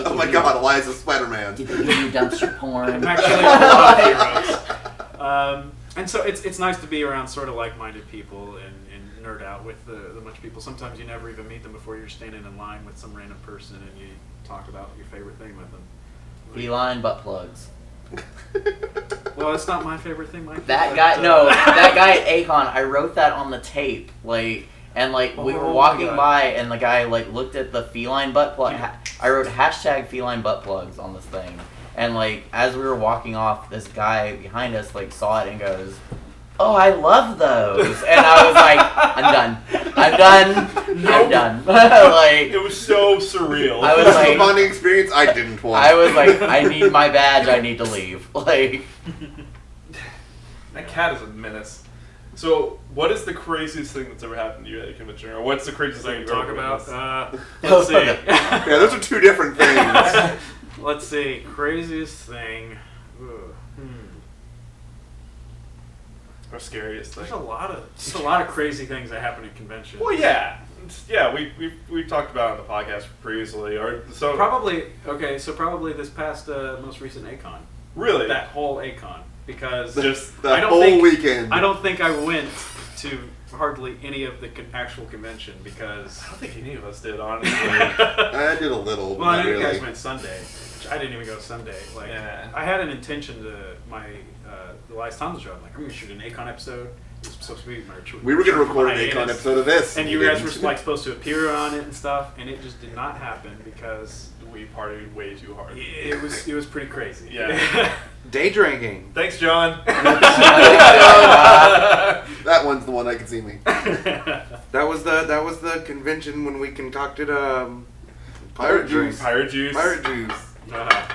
Oh my God, Elias is Spider-Man. Did they give you dumpster porn? I'm actually a lot of heroes. And so it's nice to be around sort of like-minded people and nerd out with the bunch of people. Sometimes you never even meet them before you're standing in line with some random person and you talk about your favorite thing with them. Feline butt plugs. Well, it's not my favorite thing, Mikey. That but, guy, no, that guy at a-kon, I wrote that on the tape, like, and like we were Oh my walking God. by, and the guy like looked at the feline butt plug. I wrote hashtag feline butt plugs on this thing, and like as we were walking off, this guy behind us like saw it and goes, "Oh, I love those," and I was like, "I'm done." Like It was so surreal. I was That's like- the bonding experience I didn't want. I was like, "I need my badge. I need to leave." Like. That cat is a menace. So, what is the craziest thing that's ever happened to you at a convention? Or what's the craziest thing thing you've to talk ever about. witnessed? Let's see. Yeah, those are two different things. Let's see. Craziest thing. Ugh. Or scariest thing? There's a lot of crazy things that happen at conventions. Well, yeah. Yeah, we talked about it on the podcast previously. Or so Probably this past most recent a-kon. Really? That whole a-kon because Just The I don't whole think- weekend. I don't think I went to hardly any of the actual convention because. I don't think any of us did, honestly. I did a little, but Well, I not know you really. guys went Sunday. Which I didn't even go Sunday. Like Yeah. I had an intention to my the Elias Thompson show. I'm like, I'm gonna shoot an a-kon episode. It was supposed to be my. We were going to record an hiatus. a-kon episode of this. And you we guys were didn't. like supposed to appear on it and stuff, and it just did not happen because We partied way too hard. it was pretty crazy. Yeah. Day drinking. Thanks, John. That one's the one I can see me. That was the convention when we concocted pirate drinks. Pirate juice. Pirate juice.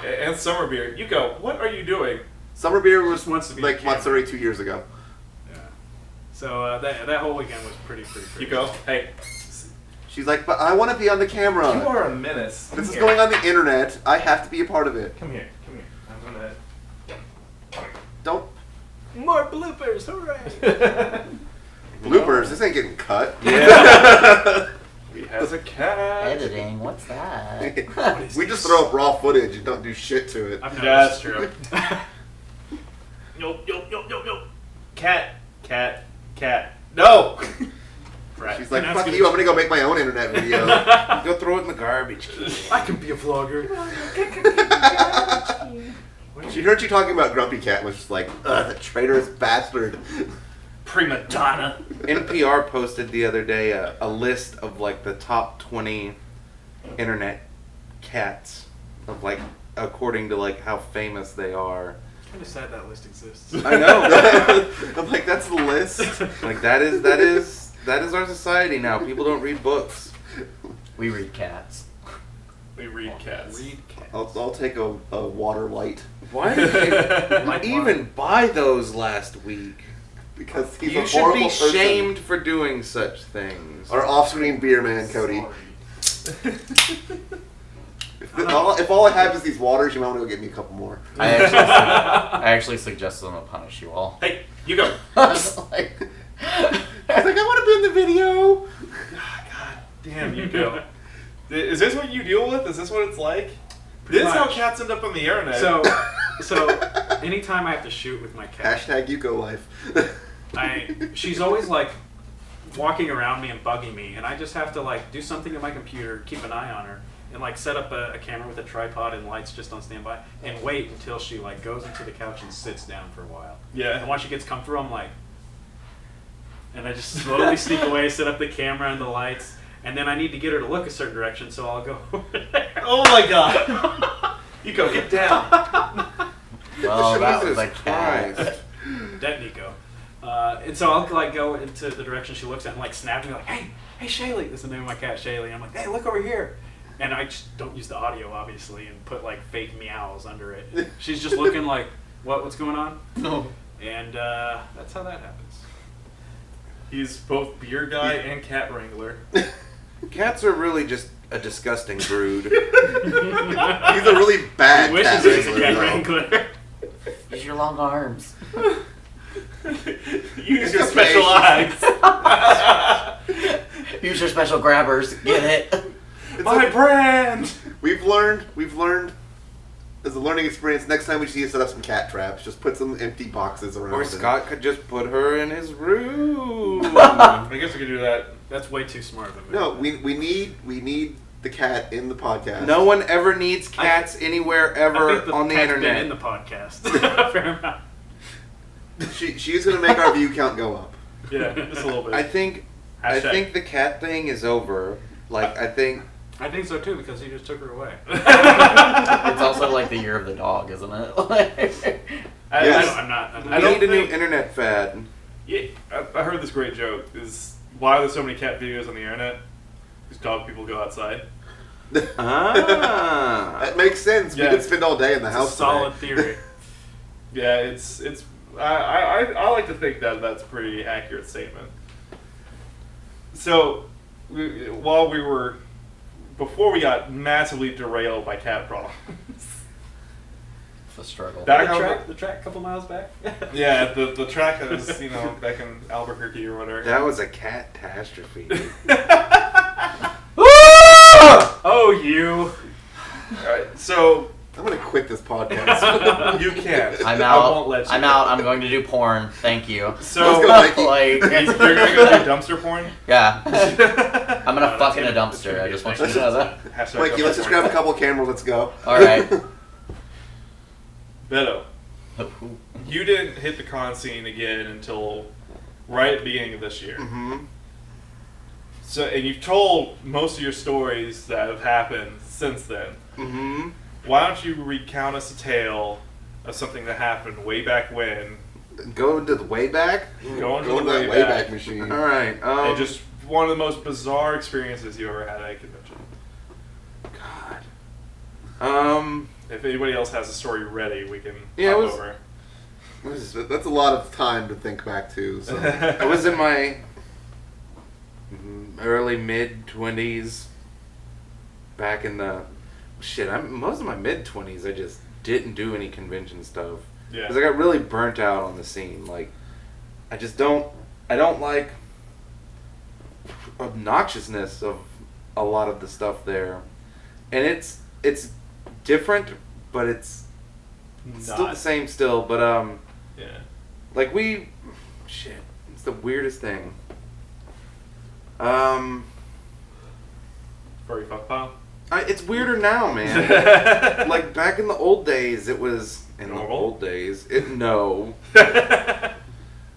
And summer beer. You go, what are you doing? Summer beer was Wants to be like a camera. Matsuri 2 years ago. Yeah. So that whole weekend was pretty crazy. You go, hey, She's like, but I want to be on the camera. you are a menace. This is going on the internet. I have to be a part of it. Come here. I'm gonna... Don't More bloopers, hooray! bloopers. This ain't getting cut. Yeah. He has a cat. Editing, what's that? We just throw up raw footage and don't do shit to it. I've Yeah, that's noticed. true. Nope. Cat. No! Right. She's like, And that's fuck gonna- you, I'm gonna go make my own internet video. Go throw it in the garbage. I can be a vlogger. She heard you talking about Grumpy Cat and was just like, ugh, the traitorous bastard. Prima donna. NPR posted the other day a list of like the top 20 internet cats of like according to like how famous they are. Kind of sad that list exists. I know. I'm like, that's the list. Like that is our society now. People don't read books. We read cats. We read cats. Read cats. I'll take a water light Why did you Like even buy those last week? because he's You a should horrible be person. shamed for doing such things. Our off-screen beer man, Cody. Sorry. If all I have is these waters, you might want to go get me a couple more. I actually suggested them to punish you all. Hey, you go. I was like, He's like, I want to be in the video. God damn, you go. Is this what you deal with? Is this what it's like? Pretty This is how much. cats end up on the internet. So anytime I have to shoot with my cat, Hashtag Yuko life. she's always like walking around me and bugging me, and I just have to like do something to my computer, keep an eye on her, and like set up a camera with a tripod and lights just on standby, and wait until she like goes into the couch and sits down for a while. Yeah. And once she gets comfortable, I'm like, and I just slowly sneak away, set up the camera and the lights, and then I need to get her to look a certain direction, so I'll go over there. Oh my god. You go, get down. Well, that was Jesus a cat. Christ. Dead Nico. And so I'll like go into the direction she looks at and like snap me like, hey Shaylee, that's the name of my cat, Shaylee. I'm like, hey, look over here. And I just don't use the audio obviously and put like fake meows under it. She's just looking like, what's going on? No. And that's how that happens. He's both beer guy and cat wrangler. Cats are really just a disgusting brood. He's a really bad He wishes cat he was a wrangler, cat though. wrangler. Use your long arms. Use your special eyes. Use your special grabbers. Get it? My brand. We've learned as a learning experience, next time we see you set up some cat traps, just put some empty boxes around. Or and- Scott could just put her in his room. I guess we could do that. That's way too smart of him. No, we need the cat in the podcast. No one ever needs cats anywhere I ever think on the cat's internet. been in the podcast. Fair amount. She's gonna make our view count go up. Yeah, just a little bit. I think the cat thing is over. Like I think I think so too because he just took her away. It's also like the year of the dog, isn't it? Yes. I'm not. we I don't need a new think- internet fad. Yeah, I heard this great joke. Is why there's so many cat videos on the internet? Because dog people go outside. Ah. That makes sense. Yeah. We could spend all day in the It's house. a solid today. theory. Yeah, it's. I like to think that that's a pretty accurate statement. So, before we got massively derailed by cat problems. It's a struggle. Back The track a couple miles back. Yeah, the track is back in Albuquerque or whatever. That was a catastrophe. Oh, you. Alright, so I'm gonna quit this podcast. you can't. I'm I out. won't let you. I'm out. I'm going to do porn. Thank you. So Let's go, Mikey. Like, you're gonna go do dumpster porn. yeah. I'm gonna No, fuck that's in a gonna- that's dumpster. gonna I be just a want you thing. to know that. Hashtag Mikey, let's dumpster just porn. grab a couple cameras. Let's go. All right. Beto, you didn't hit the con scene again until right at the beginning of this year. Mm-hmm. So, and you've told most of your stories that have happened since then. Mm-hmm. Why don't you recount us a tale of something that happened way back when? Go into the way back. Go into Go the to that way back. Wayback Machine. All right. And just one of the most bizarre experiences you ever had at a convention. God. If anybody else has a story ready, we can Yeah, hop it was- over. That's a lot of time to think back to. So. I was in my early mid-20s. Back in the most of my mid-20s, I just didn't do any convention stuff. Yeah. Because I got really burnt out on the scene. Like, I don't like obnoxiousness of a lot of the stuff there. And it's different, but it's still the same still. But, Yeah. like it's the weirdest thing. Furry fuck pile. It's weirder now, man. Like back in the old days, it was Normal?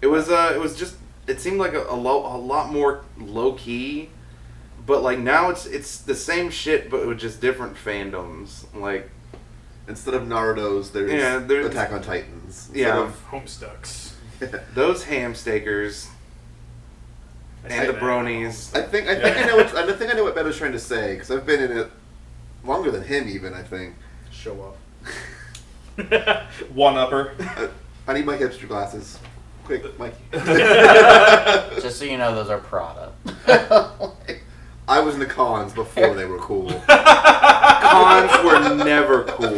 It was just. It seemed like a lot more low key, but like now it's the same shit, but with just different fandoms. Like Instead of Naruto's, there's Attack on Titans. Instead Yeah. of- Homestucks. those ham stakers and the bronies. I think I know what Beto's trying to say because I've been in it longer than him even. I think. Show One upper. I need my hipster glasses. Quick, Mikey. Just so you know, those are Prada. I was in the cons before they were cool. Cons were never cool.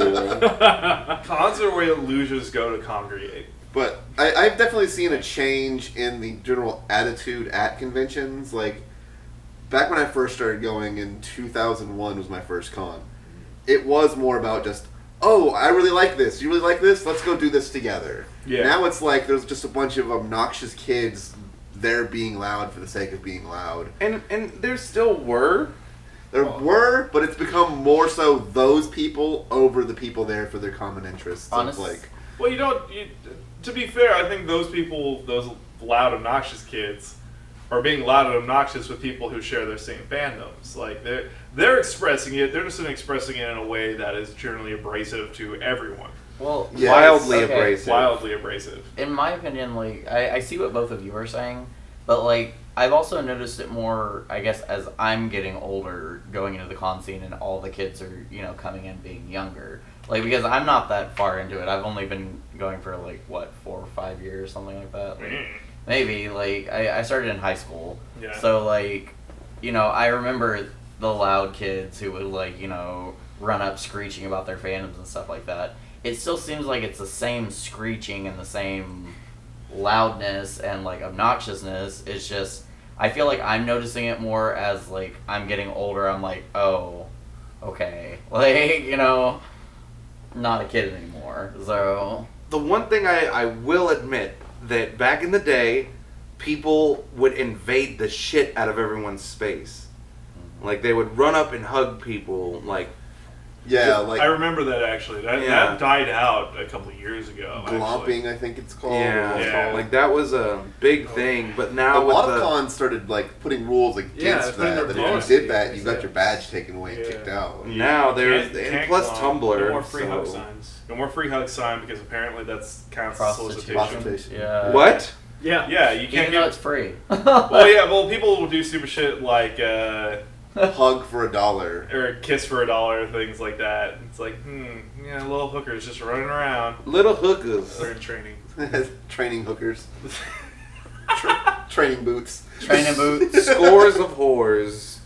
Cons are where losers go to congregate. But I've definitely seen a change in the general attitude at conventions. Like, back when I first started going in 2001 was my first con. It was more about just, oh, I really like this. You really like this? Let's go do this together. Yeah. Now it's like there's just a bunch of obnoxious kids there being loud for the sake of being loud. And there still were, There were, but it's become more so those people over the people there for their common interests. Honestly. Well, to be fair, I think those people, those loud, obnoxious kids, are being loud and obnoxious with people who share their same fandoms. Like they're expressing it. They're just expressing it in a way that is generally abrasive to everyone. Well, Yes. Wildly okay. abrasive. Wildly abrasive. In my opinion, like I see what both of you are saying, but like I've also noticed it more, I guess, as I'm getting older, going into the con scene, and all the kids are, coming in being younger. Like, because I'm not that far into it. I've only been going for like 4 or 5 years, something like that. Like, maybe like I started in high school, Yeah. so like, I remember the loud kids who would like run up screeching about their fandoms and stuff like that. It still seems like it's the same screeching and the same loudness and like obnoxiousness. It's just I feel like I'm noticing it more as like I'm getting older. I'm like, oh, okay, like not a kid anymore. So The one thing I will admit that back in the day, people would invade the shit out of everyone's space. Like they would run up and hug people. Like Yeah, I like remember that actually. That died out a couple of years ago. glomping, I think it's called. Yeah. like that was a big thing. But A now with lot of the cons started like putting rules against putting that. their That if you policies did that, you got against your it. badge taken away and Yeah. kicked out. now there's Can't plus glomp. Tumblr. No more free hug so- signs. No more free hug sign because apparently that's counts as solicitation. Prostitution. yeah. What? Yeah. Yeah, you can't Even though get. it's free. Well, people will do stupid shit like Hug for $1. or kiss for $1, things like that. It's like, little hookers just running around. Little hookers. They're in training. Training hookers. Training boots. Training boots. Scores of whores.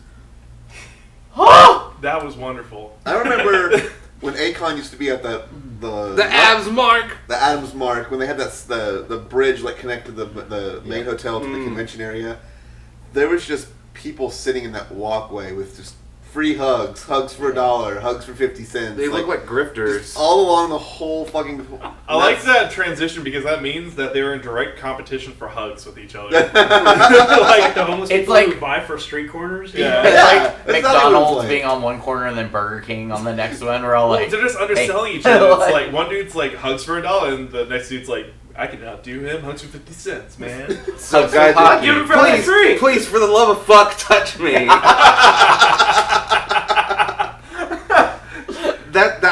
That was wonderful. I remember when a-kon used to be at the abs mark. the Adams Mark, when they had the bridge like connected the main hotel to the convention area. There was just people sitting in that walkway with just free hugs for $1, hugs for 50 cents. They look like grifters. just all along the whole fucking. I like that transition because that means that they were in direct competition for hugs with each other. Like the homeless It's people like- who vie for street corners. Yeah. It's Yeah, like that's exactly what McDonald's it's like. being on one corner and then Burger King on the next one. We're all Well, like, they're just underselling hey. each other. It's Like- like one dude's like hugs for $1, and the next dude's like, I can outdo him, hugs for 50 cents, man. So Hugs guys, for hockey. Give it for like please, free. please, for the love of fuck, touch me.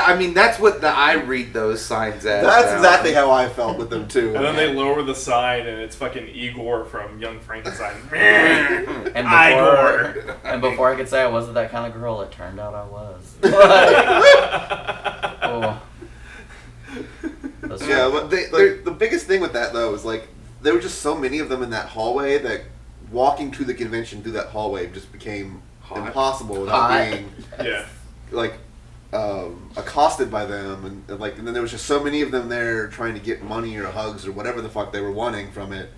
I mean, that's what I read those signs as. That's now. exactly how I felt with them too. And then they lower the sign, and it's fucking Igor from Young Frankenstein. and Igor. before I could say I wasn't that kind of girl, it turned out I was. Oh. That's Yeah, right. but the biggest thing with that though is like there were just so many of them in that hallway that walking to the convention through that hallway just became impossible without Hot. being Yeah. like accosted by them and then there was just so many of them there trying to get money or hugs or whatever the fuck they were wanting from it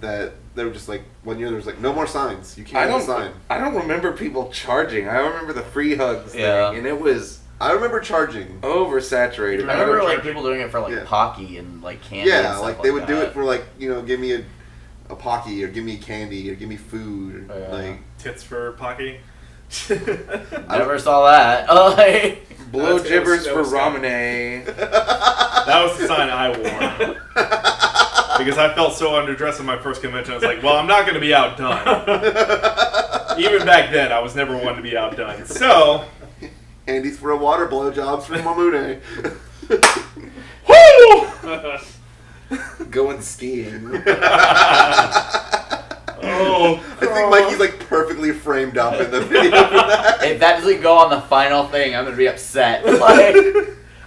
that they were just like one year there was like no more signs, you can't have a sign. I don't remember people charging. I remember the free hugs Yeah. thing, and it was I remember charging. oversaturated. I remember like charging. people doing it for like Yeah. Pocky and like candy. and Yeah, stuff like they would do that. it for like, give me a Pocky or give me candy or give me food. Yeah. Like Tits for Pocky. Never saw that. Oh, like, Blow That was- gibbers that for was- Ramune. That was the sign I wore. Because I felt so underdressed in my first convention. I was like, well, I'm not going to be outdone. Even back then, I was never one to be outdone. So, Andy's for a water blowjobs from Mamune. woo! Going skiing. Oh, I think Mikey's like perfectly framed up in the video for that. if that doesn't go on the final thing, I'm gonna be upset. Like,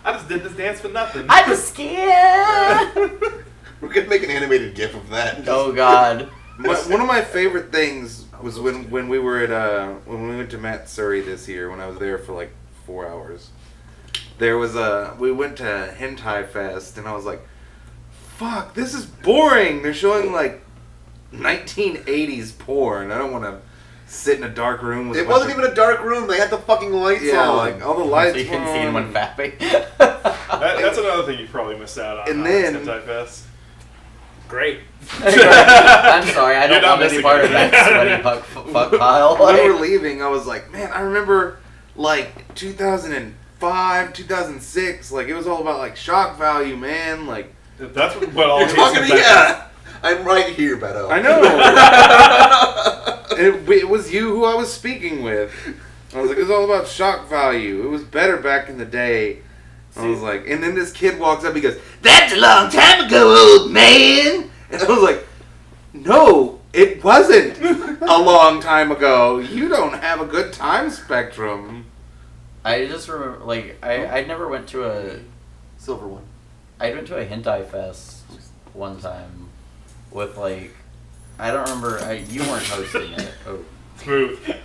I just did this dance for nothing. I'm scared. We're gonna make an animated GIF of that. Oh God. One of my favorite things was when we were at when we went to Matsuri this year, when I was there for like 4 hours. There was we went to Hentai Fest, and I was like, fuck, this is boring. They're showing like 1980s porn. I don't want to sit in a dark room with It wasn't even a dark room. They had the fucking lights yeah, on. like all the lights So you couldn't were see on. anyone fapping. That's another thing you probably missed out on. And then- Hentai Fest. Great. I'm sorry, I You're don't not want to be missing part of it. that sweaty fuck pile. When we Like, were leaving, I was like, man, I remember like 2005, 2006. Like it was all about like shock value, man. Like That's what all You're hits talking to back- yeah. I'm right here, Beto. I know. it was you who I was speaking with. I was like, it was all about shock value. It was better back in the day. I was like, and then this kid walks up, he goes, "That's a long time ago, old man." And I was like, no, it wasn't a long time ago. You don't have a good time spectrum. I just remember, like, I never went to a... Silver one. I went to a hentai fest one time with, like... I don't remember... you weren't hosting it. Oh. Smooth.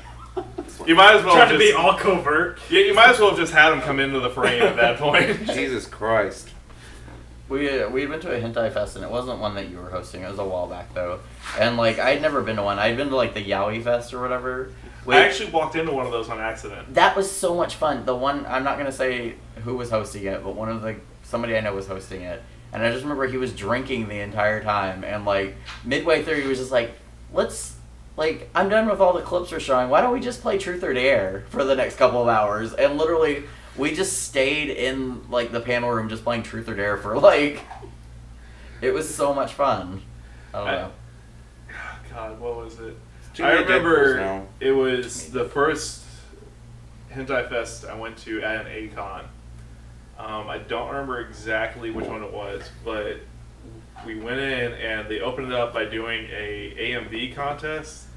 You might as well Trying just, to be all covert. Yeah, you might as well have just had him come into the frame at that point. Jesus Christ. We had been to a hentai fest, and it wasn't one that you were hosting. It was a while back, though. And, like, I'd never been to one. I'd been to, like, the Yaoi Fest or whatever. I actually walked into one of those on accident. That was so much fun. The one... I'm not going to say who was hosting it, but somebody I know was hosting it. And I just remember he was drinking the entire time. And, like, midway through, he was just like, let's... Like, I'm done with all the clips we're showing. Why don't we just play Truth or Dare for the next couple of hours? And literally, we just stayed in, like, the panel room just playing Truth or Dare for, like... It was so much fun. I don't know. God, what was it? Too I many Deadpools remember now. it was the first hentai fest I went to at an a-kon. I don't remember exactly which one it was, but we went in and they opened it up by doing a AMV contest,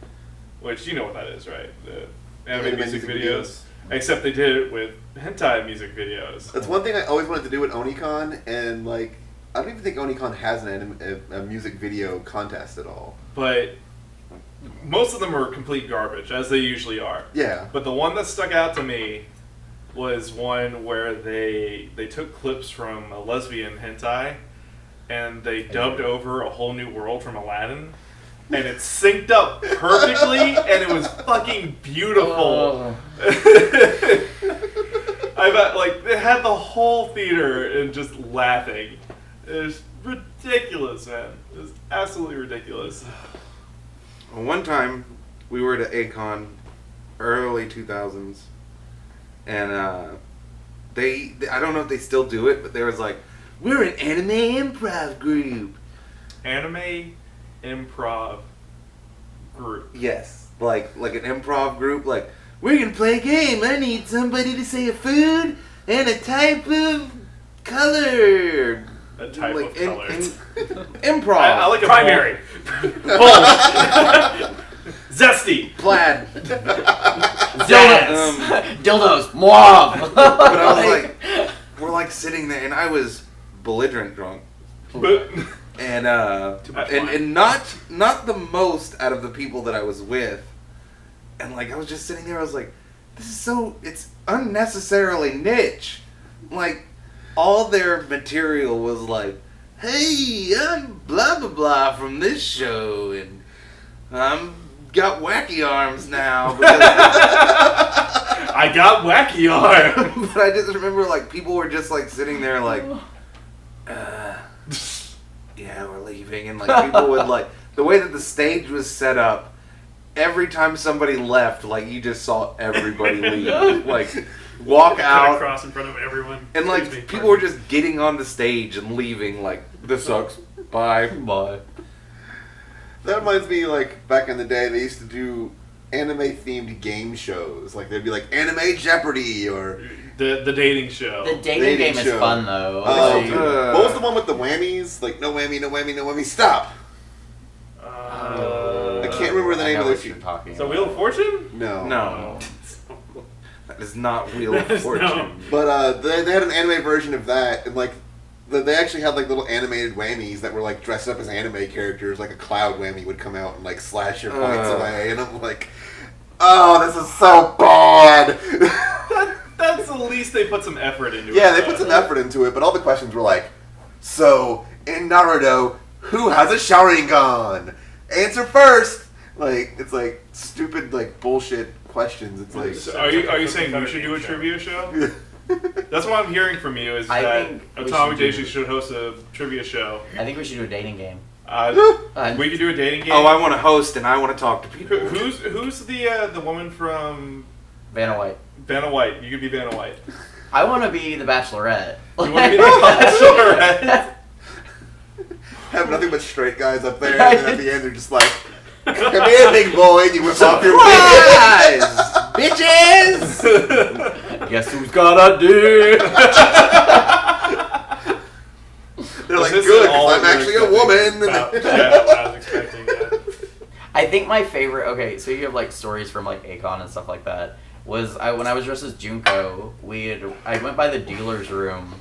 which you know what that is, right? The anime music videos. Except they did it with hentai music videos. That's one thing I always wanted to do at oni-con, and like I don't even think oni-con has a music video contest at all. But most of them are complete garbage, as they usually are. Yeah. But the one that stuck out to me was one where they took clips from a lesbian hentai and they dubbed over A Whole New World from Aladdin. And it synced up perfectly and it was fucking beautiful. I bet, like, they had the whole theater and just laughing. It was ridiculous, man. It was absolutely ridiculous. Well, one time, we were at a-kon, early 2000s, and they I don't know if they still do it, but there was like, we're an anime improv group. Anime improv group. Yes, like an improv group. Like, we're gonna play a game. I need somebody to say a food and a type of color. A type Like, of color. Improv. I like a Primary. bold. Zesty. Plaid. Dildos! Dildos! Mauve! But I was like, we're like sitting there, and I was belligerent drunk. But And much wine. and not the most out of the people that I was with. And like I was just sitting there, I was like, this is it's unnecessarily niche. Like all their material was like, hey, I'm blah blah blah from this show and I'm got wacky arms now because I got wacky arm. but I just remember like people were just like sitting there like yeah, we're leaving. And like people would like the way that the stage was set up, every time somebody left, like you just saw everybody leave. Like walk Cut out. across in front of everyone. And like Excuse me, people were just getting on the stage and leaving like this sucks. Bye. Bye. That reminds me, like, back in the day, they used to do anime-themed game shows. Like, they'd be like, Anime Jeopardy, or... The dating show. The dating Dating game show. is fun, though. Oh, Like, what was the one with the whammies? Like, no whammy, no whammy, no whammy, stop! I can't remember the I name know of what this. you're talking So about. Wheel of Fortune? No. No. That is not Wheel of No. Fortune. But they had an anime version of that, and, like, they actually had, like, little animated whammies that were, like, dressed up as anime characters. Like, a cloud whammy would come out and, like, slash your points away. And I'm like, oh, this is so bad! That's the least they put some effort into it. Yeah, they though. put some effort into it, but all the questions were like, so, in Naruto, who has a Sharingan? Answer first! Like, it's like stupid, like, bullshit questions. It's like, So are you saying we should do a trivia show? That's what I'm hearing from you is I that think we Atomic should do- Daisy should host a trivia show. I think we should do a dating game. We could do a dating game. Oh, I want to host and I want to talk to people. Who's the woman from Vanna White. Vanna White? You could be Vanna White. I want to be the Bachelorette. You want to be the Bachelorette? Have nothing but straight guys up there, and then at the end they're just like, "Come here, big boy," and you whip off your wig. Bitches! Guess who's got a dick? They're like, This is "Good, all 'cause I'm we were actually a expecting woman." about- yeah, what I was expecting. Yeah. I think my favorite. Okay, so you have like stories from like a-kon and stuff like that. Was when I was dressed as Junko, I went by the dealer's room,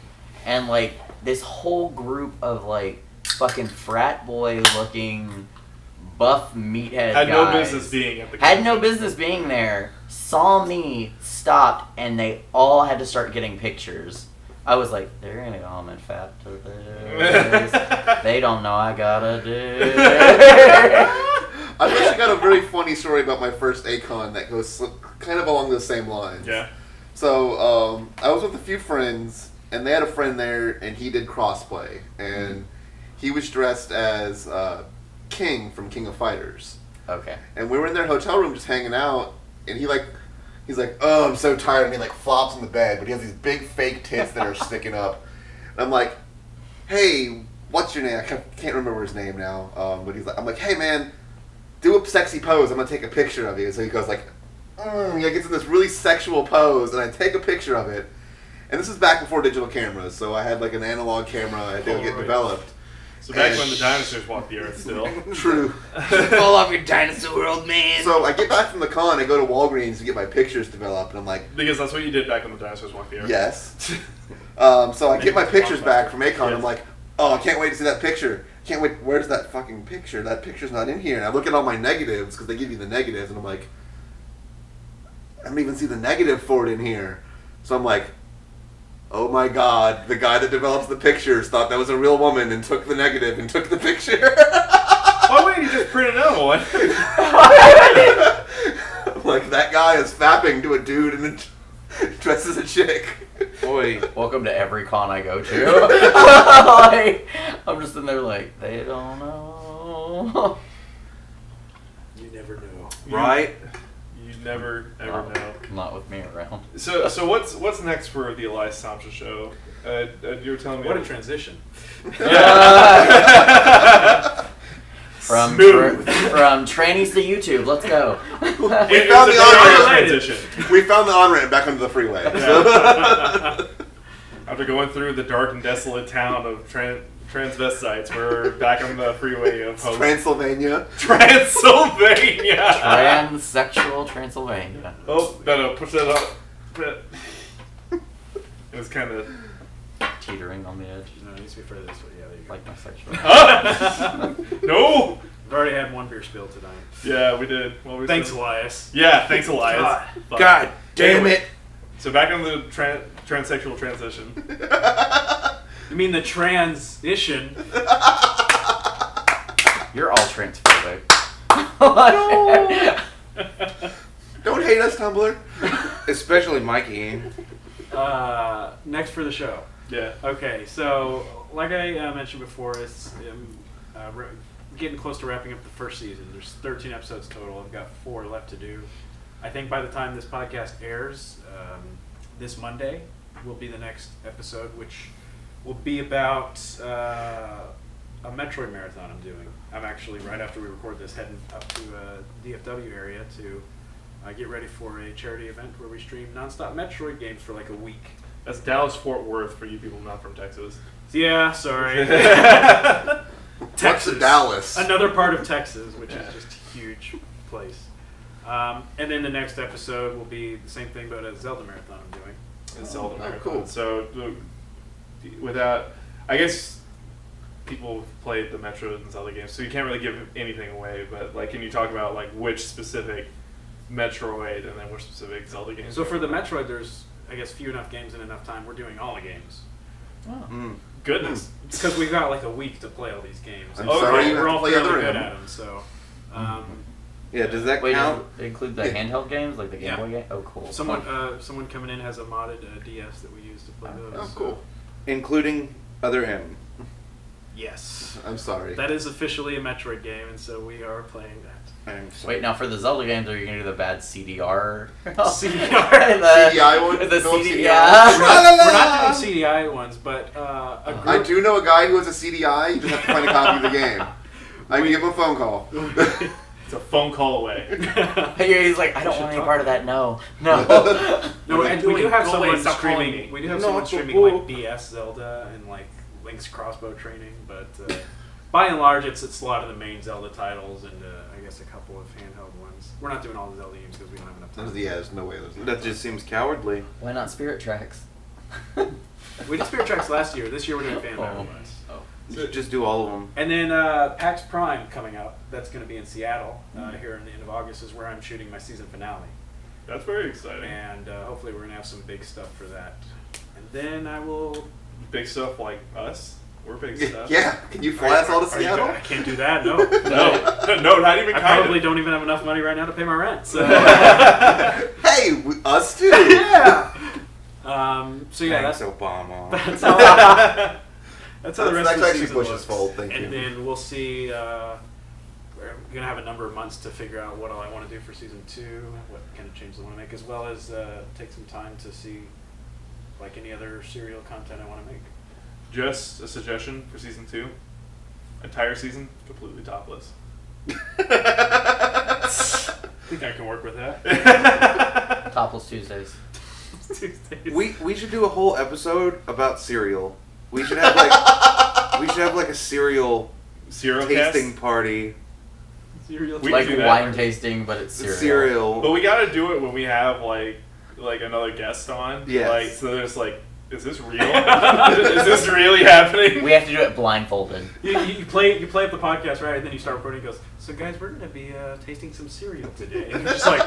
and like this whole group of like fucking frat boy looking buff meathead Had guys no business being at the had no convention. business being there. Saw me, stopped, and they all had to start getting pictures. I was like, they're gonna call me fat to this. They don't know I got a dick. I've actually got a very funny story about my first a-kon that goes kind of along the same lines. Yeah. So, I was with a few friends, and they had a friend there, and he did crossplay, and he was dressed as King from King of Fighters. Okay. And we were in their hotel room just hanging out, and he's like, "Oh, I'm so tired," and he like flops in the bed, but he has these big fake tits that are sticking up. And I'm like, "Hey, what's your name?" I can't remember his name now, but I'm like, "Hey man, do a sexy pose. I'm gonna take a picture of you." So he goes like, he gets in this really sexual pose, and I take a picture of it. And this is back before digital cameras, so I had like an analog camera I had to get right. developed. So back And- when the dinosaurs walked the earth still. True. Fall off your dinosaur world, man. So I get back from the con, I go to Walgreens to get my pictures developed, and I'm like, Because that's what you did back when the dinosaurs walked the earth. yes. So I get my pictures back from a-kon, and I'm like, oh, I can't wait to see that picture. Can't wait, where's that fucking picture? That picture's not in here. And I look at all my negatives, because they give you the negatives, and I'm like, I don't even see the negative for it in here. So I'm like, oh my god, the guy that develops the pictures thought that was a real woman and took the negative and took the picture. Why wouldn't you just print another one? I'm like, that guy is fapping to a dude and dressed as a chick. Boy, Welcome to every con I go to. Like, I'm just in there like, they don't know. You never know. right? You never ever know. Not with me around. So what's next for the Elias Thompson show? You were telling me What a transition. From Smooth. from trannies to YouTube. Let's go. We found the on-ramp. transition. We found the on-ramp back onto the freeway. Yeah. After going through the dark and desolate town of transvestites, we're back on the freeway of hope. Transylvania. Transylvania. Transsexual Transylvania. Oh, Beto, push that up. It was kind of. Teetering on the edge. No, it needs to be further this way. Yeah, there you go. Like my sexual. No. I've already had one beer spilled tonight. Yeah, we did. Well, we Thanks, said- Elias. Yeah, thanks, Elias. God. But- God damn Anyway, it. So back on the transsexual transition. You mean the transition? You're all transphobic. Don't hate us, Tumblr. Especially Mikey. Next for the show. Yeah. Okay, so like I mentioned before, it's getting close to wrapping up the first season. There's 13 episodes total. I've got 4 left to do. I think by the time this podcast airs, this Monday will be the next episode, which will be about a Metroid marathon I'm doing. I'm actually, right after we record this, heading up to DFW area to get ready for a charity event where we stream nonstop Metroid games for like a week. That's Dallas Fort Worth for you people not from Texas. Yeah, sorry. What's in Dallas? Another part of Texas, which is just a huge place. And then the next episode will be the same thing, but a Zelda marathon I'm doing. It's Zelda marathon. cool. So without, I guess people have played the Metroid and Zelda games, so you can't really give anything away. But like, can you talk about like which specific Metroid and then which specific Zelda games? So for the Metroid, there's, I guess, few enough games and enough time. We're doing all the games. Goodness. Because we've got like a week to play all these games. I'm And sorry you we're have to all play fairly other good end. at them, so... Yeah, does that Wait, count? does it include the handheld games, like the Game Yeah. Boy game? Oh, cool. Someone coming in has a modded DS that we use to play those. Oh, cool. Including other M. Yes. I'm sorry. That is officially a Metroid game, and so we are playing that. Wait, now for the Zelda games, are you gonna do the bad CDR? CDR. CDI one? The No CD, CDI. yeah. We're not doing CDI ones, but a group. I do know a guy who has a CDI. You just have to find a copy of the game. I can give him a phone call. It's a phone call away. He's like, I don't want any part of that. No. No, and we do have Go away, someone stop calling streaming. me. We do have No, someone but- streaming like BS Zelda and like Link's crossbow training, but by and large, it's a lot of the main Zelda titles and I guess a couple of handheld ones. We're not doing all the Zelda games because we don't have enough time. Yeah, there's no way. That just seems cowardly. Why not Spirit Tracks? We did Spirit Tracks last year. This year we're doing Fan Battle West. Just do all of them. And then PAX Prime coming up. That's going to be in Seattle here in the end of August is where I'm shooting my season finale. That's very exciting. And hopefully we're going to have some big stuff for that. And then I will... Big stuff like us. We're big stuff. Yeah, can you fly us all to Are you- Seattle? I can't do that, no. No, not even I kind probably of. don't even have enough money right now to pay my rent. So, Hey, us too. yeah. So yeah, Thanks, that's Obama. that's how that's how the rest That's of the actually season Bush's looks. fault, thank and you. then we'll see. We're gonna have a number of months to figure out what all I want to do for season 2, what kind of changes I want to make, as well as take some time to see like any other serial content I want to make. Just a suggestion for season 2. Entire season, completely topless. I think I can work with that. Topless Tuesdays. Tuesdays. We should do a whole episode about cereal. We should have like a cereal Cereal tasting cast? party. Cereal We Like can do that. wine tasting, but it's cereal. Cereal. But we gotta do it when we have like another guest on. Yes. Like, so there's like, is this real? Is this really happening? We have to do it blindfolded. You play up the podcast, right? And then you start recording. He goes, so guys, we're gonna be tasting some cereal today. And you're just like,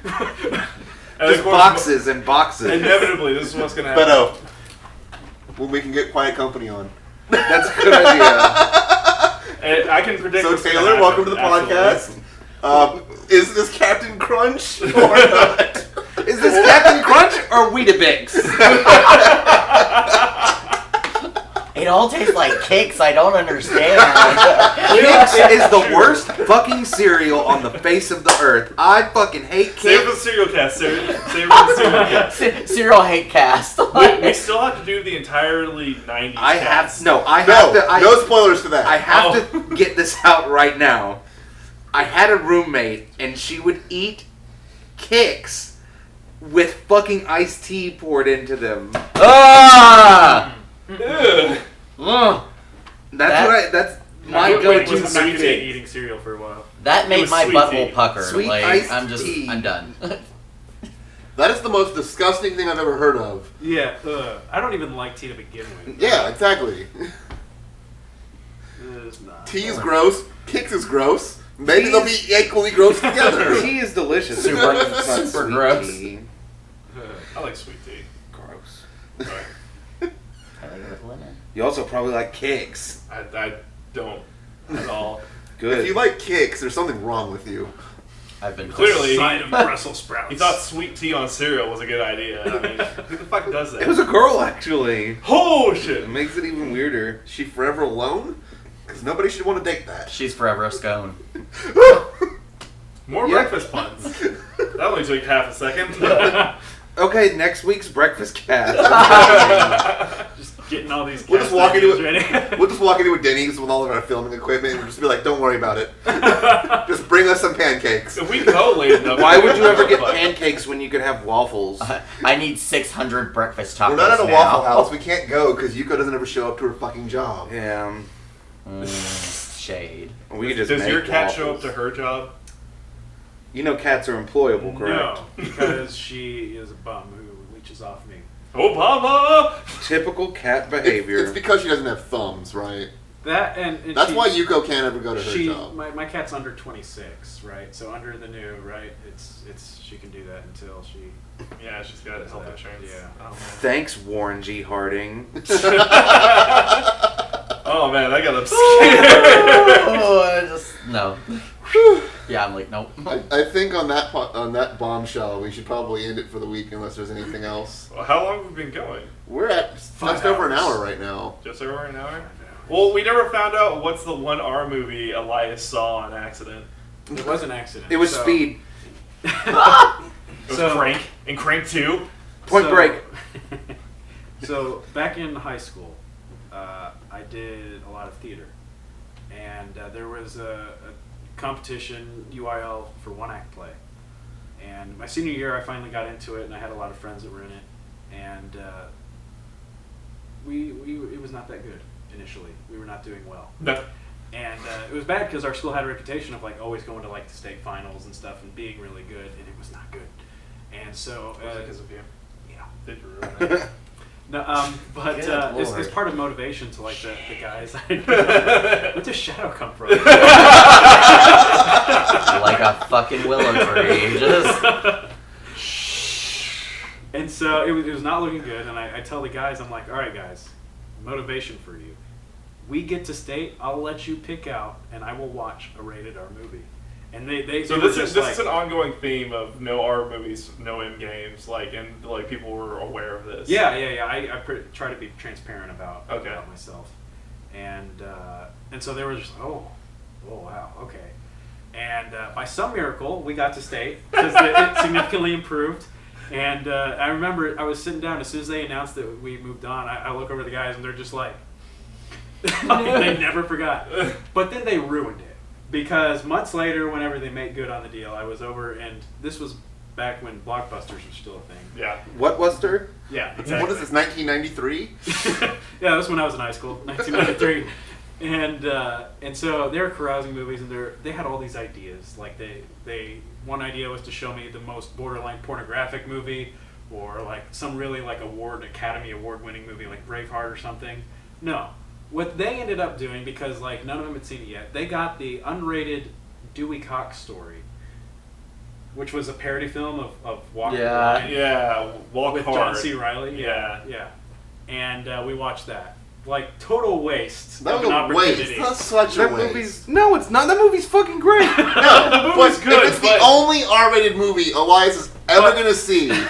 And Just of course, boxes and boxes. Inevitably, this is what's gonna happen. Beto, when we can get Quiet Company on. That's a good idea. And I can predict. So what's gonna Taylor, happen. welcome to the Absolutely. podcast. Is this Captain Crunch or not? Is this Captain Crunch or Weetabix? It all tastes like cakes. I don't understand. Kix is the worst fucking cereal on the face of the earth. I fucking hate Save for Kix. the cereal cast, sir. Save for the cereal cast. Cereal hate cast. We still have to do the entirely 90s I have cast. no. I No, have to. no spoilers for that. I have to get this out right now. I had a roommate and she would eat Kix with fucking iced tea poured into them. Ah! Ugh. Ugh. That's my Wait, go-to was it I'm not sweet gonna tea? be eating cereal for a while. That It made was my sweet butthole tea. pucker. Sweet like iced I'm tea. done. That is the most disgusting thing I've ever heard of. Yeah, I don't even like tea to begin with. Yeah, exactly. It's not. Tea is gross. Kix is gross. Maybe they'll be equally gross together. Tea is delicious. Super- It's not super sweet gross. tea. I like sweet tea. Gross. Sorry. I like it with lemon. You also probably like Kix. I don't at all. Good. If you like Kix, there's something wrong with you. I've been Clearly, Side of Brussels sprouts. he thought sweet tea on cereal was a good idea. I mean, who the fuck does that? It was a girl, actually. Oh It shit! makes it even weirder. Is she forever alone? Because nobody should want to date that. She's forever a scone. More Yeah. breakfast puns. That only took half a second. Okay, next week's breakfast cast. Just getting all these. We'll just cast walk into ideas it. ready. We'll just walk into a Denny's with all of our filming equipment and we'll just be like, don't worry about it. Just bring us some pancakes. If we go late enough. Why would you ever get Fuck. pancakes when you could have waffles? I need 600 breakfast tacos We're not at a now. Waffle House. We can't go because Yuko doesn't ever show up to her fucking job. Yeah. Shade. We could just Does make your cat show up waffles. to her job? You know cats are employable, correct? No, because she is a bum who leeches off me. Obama! Typical cat It's behavior. because she doesn't have thumbs, right? That and That's she, why Yuko can't ever go to her she job. my cat's under 26, right? So under the new, right? It's she can do that until she. Yeah, she's got health insurance. Yeah. Oh man. Thanks, Warren G. Harding. Oh man, I got upset. Oh, I just no. Yeah, I'm like nope. I think on that bombshell, we should probably end it for the week unless there's anything else. Well, how long have we been going? We're at just over an hour right now. Just over an hour? Well, we never found out what's the one R movie Elias saw on accident. It was an accident. It was so- Speed. It was So- Crank. And Crank 2. Point Break. So back in high school, I did a lot of theater, and there was a competition UIL for one act play. And my senior year, I finally got into it, and I had a lot of friends that were in it, and it was not that good initially. We were not doing well. No. And it was bad because our school had a reputation of like always going to like the state finals and stuff and being really good, and it was not good. And so, Was it because of you? yeah. Did you ruin it? No, but Good it's Lord. part of motivation to like the guys. Where does Shadow come from? Like a fucking willow tree. Just. And so it was not looking good, and I tell the guys, I'm like, all right, guys, motivation for you. We get to state, I'll let you pick out, and I will watch a rated R movie. And So they this were is just like, this is an ongoing theme of no R movies, no M games, and people were aware of this. Yeah. I try to be transparent about Okay. myself, and so they were just oh wow, okay. And by some miracle, we got to state because it significantly improved. And I remember I was sitting down as soon as they announced that we moved on. I look over the guys and they're just like, they never forgot. But then they ruined it. Because months later, whenever they made good on the deal, I was over, and this was back when Blockbusters was still a thing. Yeah. What was there? Yeah, exactly. What is this, 1993? Yeah, that was when I was in high school, 1993. And so they were carousing movies, and they had all these ideas. Like they one idea was to show me the most borderline pornographic movie, or like some really like Academy Award winning movie like Braveheart or something. No. What they ended up doing, because like none of them had seen it yet, they got the unrated Dewey Cox story, which was a parody film of Walk the Yeah. Line Yeah. Walk with Hard. John C. Reilly. Yeah. Yeah. And we watched that. Like total waste That of was an a waste. opportunity. That's such a That waste. movie's no, it's not. That movie's fucking great. No, The movie's but good, if it's but- the only R-rated movie Elias is ever gonna see, you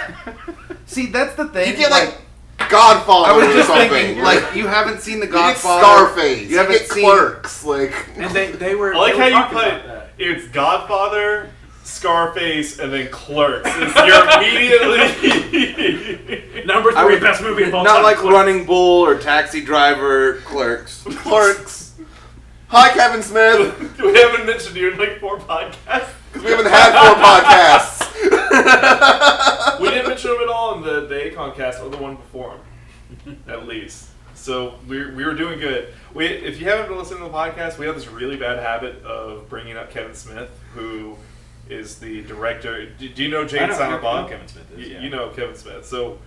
See, that's the thing. get like Godfather I was or just something. thinking, like, you haven't seen The you get Godfather. Scarface. You haven't get seen Clerks. Like, And they were. I like they were how you talking put about that. it's Godfather, Scarface, and then Clerks. You're immediately Number I 3 would- best movie of all Not time. like Clerks. Running Bull or Taxi Driver, Clerks. Clerks. Hi, Kevin Smith. we haven't mentioned you in like 4 podcasts. We haven't had 4 podcasts. We didn't mention him at all in the a-kon cast or the one before him, at least. So we were doing good. If you haven't been listening to the podcast, we have this really bad habit of bringing up Kevin Smith, who is the director. Do you know I Jane know Silent Bob? Kevin Smith is, yeah. You know Kevin Smith. So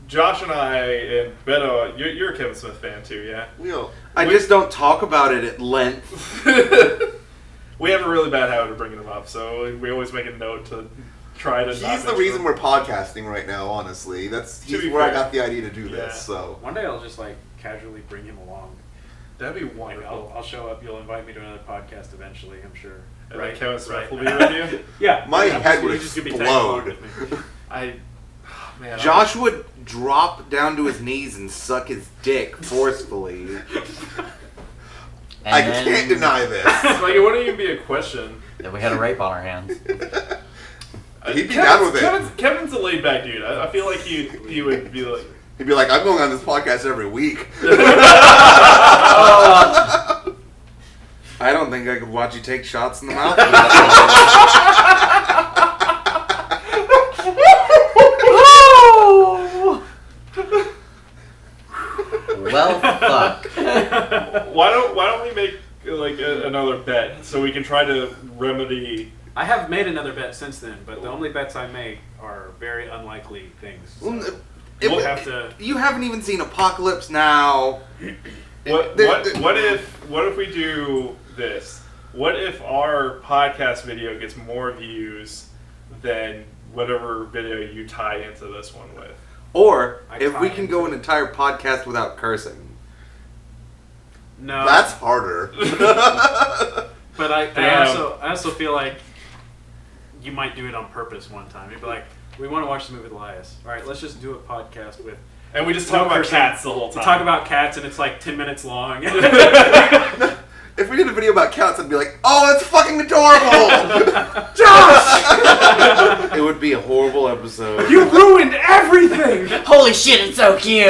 Josh and I and Beto, you're a Kevin Smith fan too, yeah? I just don't talk about it at length. We have a really bad habit of bringing him up, so we always make a note to try to. He's not the mention reason him. we're podcasting right now, honestly. He's be where I fair. got the idea to do Yeah. this, so. One day I'll just like casually bring him along. That'd be Like wonderful. I'll show up. You'll invite me to another podcast eventually. I'm sure. And then Right? Kevin Smith Right. will be with you. Yeah. My yeah, head he's would just gonna be tagged along explode. with me. Man, Josh would drop down to his knees and suck his dick forcefully. And I then- can't deny this. like it wouldn't even be a question. That we had a rape on our hands. He'd be down with it. Kevin's a laid back dude. I feel like he would be like. He'd be like, I'm going on this podcast every week. I don't think I could watch you take shots in the mouth. Well, fuck. Why don't we make like another bet so we can try to remedy. I have made another bet since then, but the only bets I make are very unlikely things. So we'll have to. You haven't even seen Apocalypse Now. What if we do this? What if our podcast video gets more views than whatever video you tie into this one with? Or I if we tie can into go an it. entire podcast without cursing. No, That's harder. But I Damn. also feel like you might do it on purpose one time. You'd be like, we want to watch the movie with Elias. All right, let's just do a podcast with And we just talk about cats the whole time. We talk about cats and it's like 10 minutes long. If we did a video about cats, I'd be like, oh, that's fucking adorable! Josh! It would be a horrible episode. You ruined everything! Holy shit, it's so cute!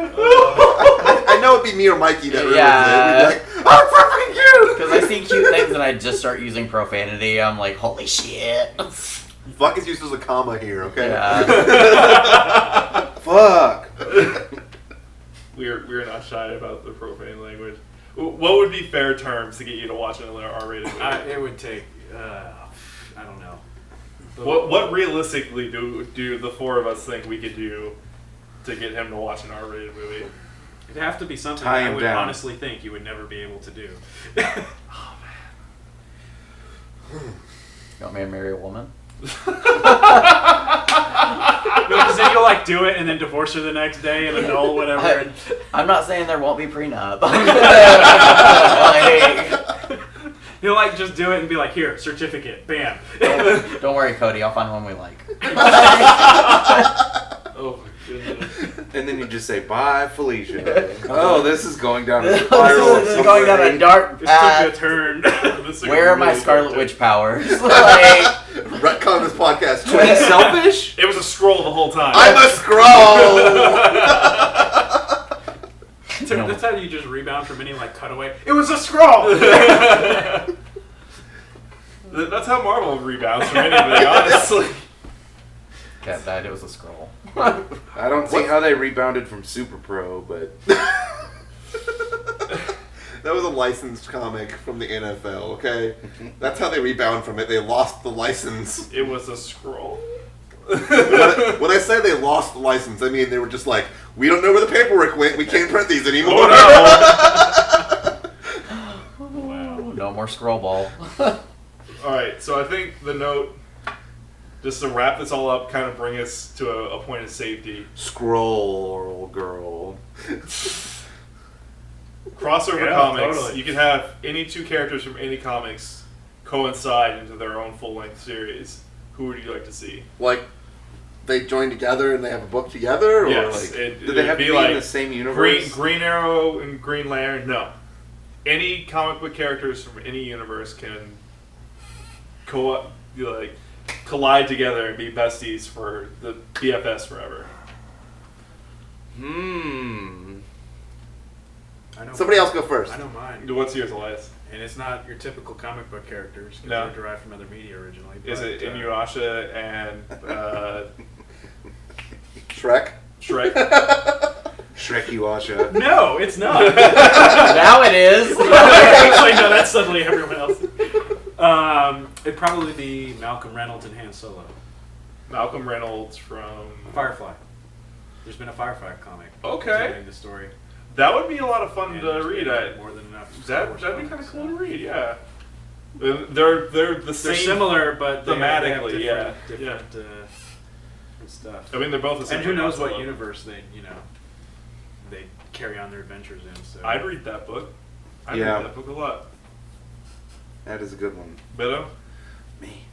I know it'd be me or Mikey that ruins it. We'd be like, oh, it's so fucking cute! Because I see cute things and I just start using profanity. I'm like, holy shit. Fuck is used as a comma here, okay? Yeah. Fuck. We're not shy about the profane language. What would be fair terms to get you to watch another R-rated movie? It would take, I don't know. What realistically do the four of us think we could do to get him to watch an R-rated movie? It'd have to be something Tie I him would down. honestly think you would never be able to do. Oh You want me to marry a woman? No, because then you'll like do it and then divorce her the next day and annul whatever. And I'm not saying there won't be prenup. he'll like just do it and be like, here, certificate, bam. Don't worry, Cody. I'll find one we like. Oh my goodness. And then you just say, bye, Felicia. Oh, this is going down a spiral. This is going down a dark This path. took a turn. Where are my Scarlet Witch powers? Like, Retcon this podcast. To be selfish? It was a scroll the whole time. I'm a scroll! That's how you just rebound from any like cutaway. It was a scroll! That's how Marvel rebounds from anything, honestly. Cat died. It was a scroll. I don't see how they rebounded from Super Pro, but That was a licensed comic from the NFL, okay? That's how they rebound from it. They lost the license. It was a scroll. When I say they lost the license, I mean they were just like, we don't know where the paperwork went. We can't print these anymore. Wow. No more scroll ball. Alright, so I think the note, just to wrap this all up, kind of bring us to a point of safety. Scroll Girl. Crossover Yeah, comics, totally. you can have any two characters from any comics coincide into their own full-length series. Who would you like to see? Like, they join together and they have a book together? Or Yes. like, Do they have to be like in the same universe? Green Arrow and Green Lantern? No. Any comic book characters from any universe can collide together and be besties for the BFS forever. I know somebody else go first. I know mine. What's yours, Elias? And it's not your typical comic book characters because No. they're derived from other media originally. Is but, it Inuyasha and Shrek? Shrek? Shrekiwasha. No, it's not. Now it is. Actually, no, that's suddenly everyone else. It'd probably be Malcolm Reynolds and Han Solo. Malcolm Reynolds from Firefly. There's been a Firefly comic. Okay. Telling the story. That would be a lot of fun And to there's read. been more than enough. Star That'd Wars be kind of comics, cool so. to read, yeah. They're the They're same. similar, but they have thematically, different stuff. I mean, they're both the same. And who knows what concept. universe they carry on their adventures in. So I'd read that book. I'd Yeah. read that book a lot. That is a good one. Beto? Me.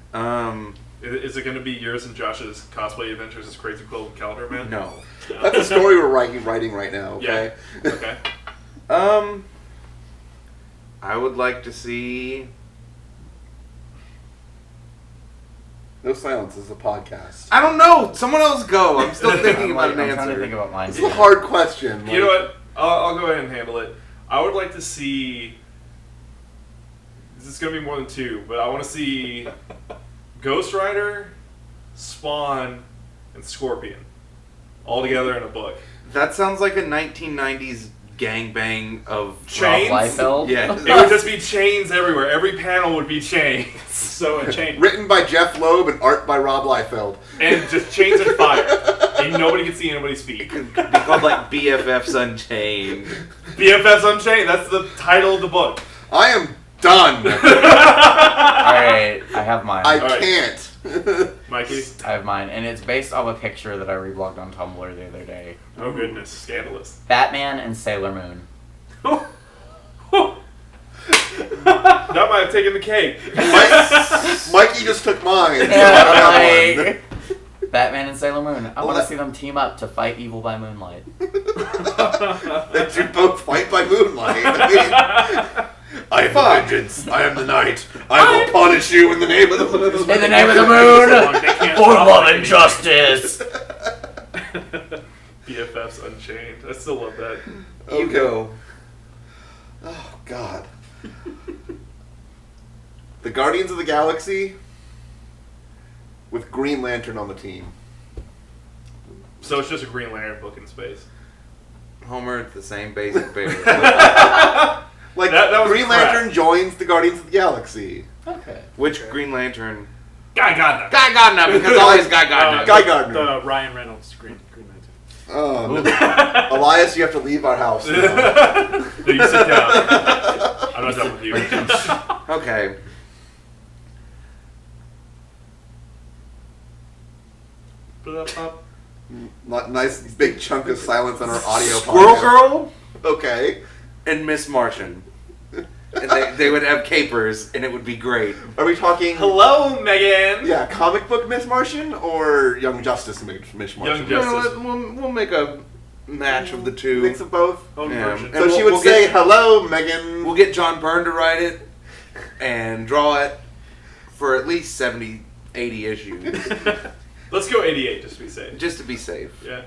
Is it going to be yours and Josh's cosplay adventures as Crazy Quilt and Calendar Man? No. That's a story we're writing right now, okay? Yeah. Okay. I would like to see. No silence, this is a podcast. I don't know. Someone else go. I'm still thinking I'm, about like, an I'm answer. trying to think about mine. This is a hard question. You know what? I'll go ahead and handle it. I would like to see. This is going to be more than two, but I want to see Ghost Rider, Spawn, and Scorpion all together in a book. That sounds like a 1990s gangbang of Chains? Rob Liefeld? Yeah. It would just be chains everywhere. Every panel would be chains. So a chain. Written by Jeff Loeb and art by Rob Liefeld. And just chains and fire. And nobody can see anybody's feet. Could be called like BFFs Unchained. BFS Unchained, that's the title of the book. I am done. Alright, I have mine. I Alright. can't. Mikey? I have mine, and it's based off a picture that I reblogged on Tumblr the other day. Oh goodness, scandalous. Batman and Sailor Moon. That might have taken the cake. Mikey just took mine. so Yeah, I got one. like, Batman and Sailor Moon. I want to Let- see them team up to fight evil by moonlight. They should both fight by moonlight. I am the vengeance. I am the knight. I will punish you in the name of the moon. In the name of the moon, for love and justice. BFFs Unchained. I still love that. You go. Oh, God. The Guardians of the Galaxy with Green Lantern on the team. So it's just a Green Lantern book in space. Homer, it's the same basic bear. Like, That was Green crap. Lantern joins the Guardians of the Galaxy. Okay. Which Green Lantern? Guy Gardner. Guy Gardner, because always Guy Gardner. Guy Gardner. The Ryan Reynolds Green Lantern. Oh, no. Elias, you have to leave our house now. No, you sit down. I'm not done with you. Okay. Nice big chunk of silence on our audio Squirrel podcast. Girl Okay. and Miss Martian. And they would have capers, and it would be great. Are we talking... Hello, Megan. Yeah, comic book Miss Martian or Young Justice Miss Martian? Young Justice. We'll make a match of the two. Mix of both. Own Yeah. version. And So she would we'll say, get- hello, Megan. We'll get John Byrne to write it and draw it for at least 70, 80 issues, Let's go 88 just to be safe. just to be safe. Yeah.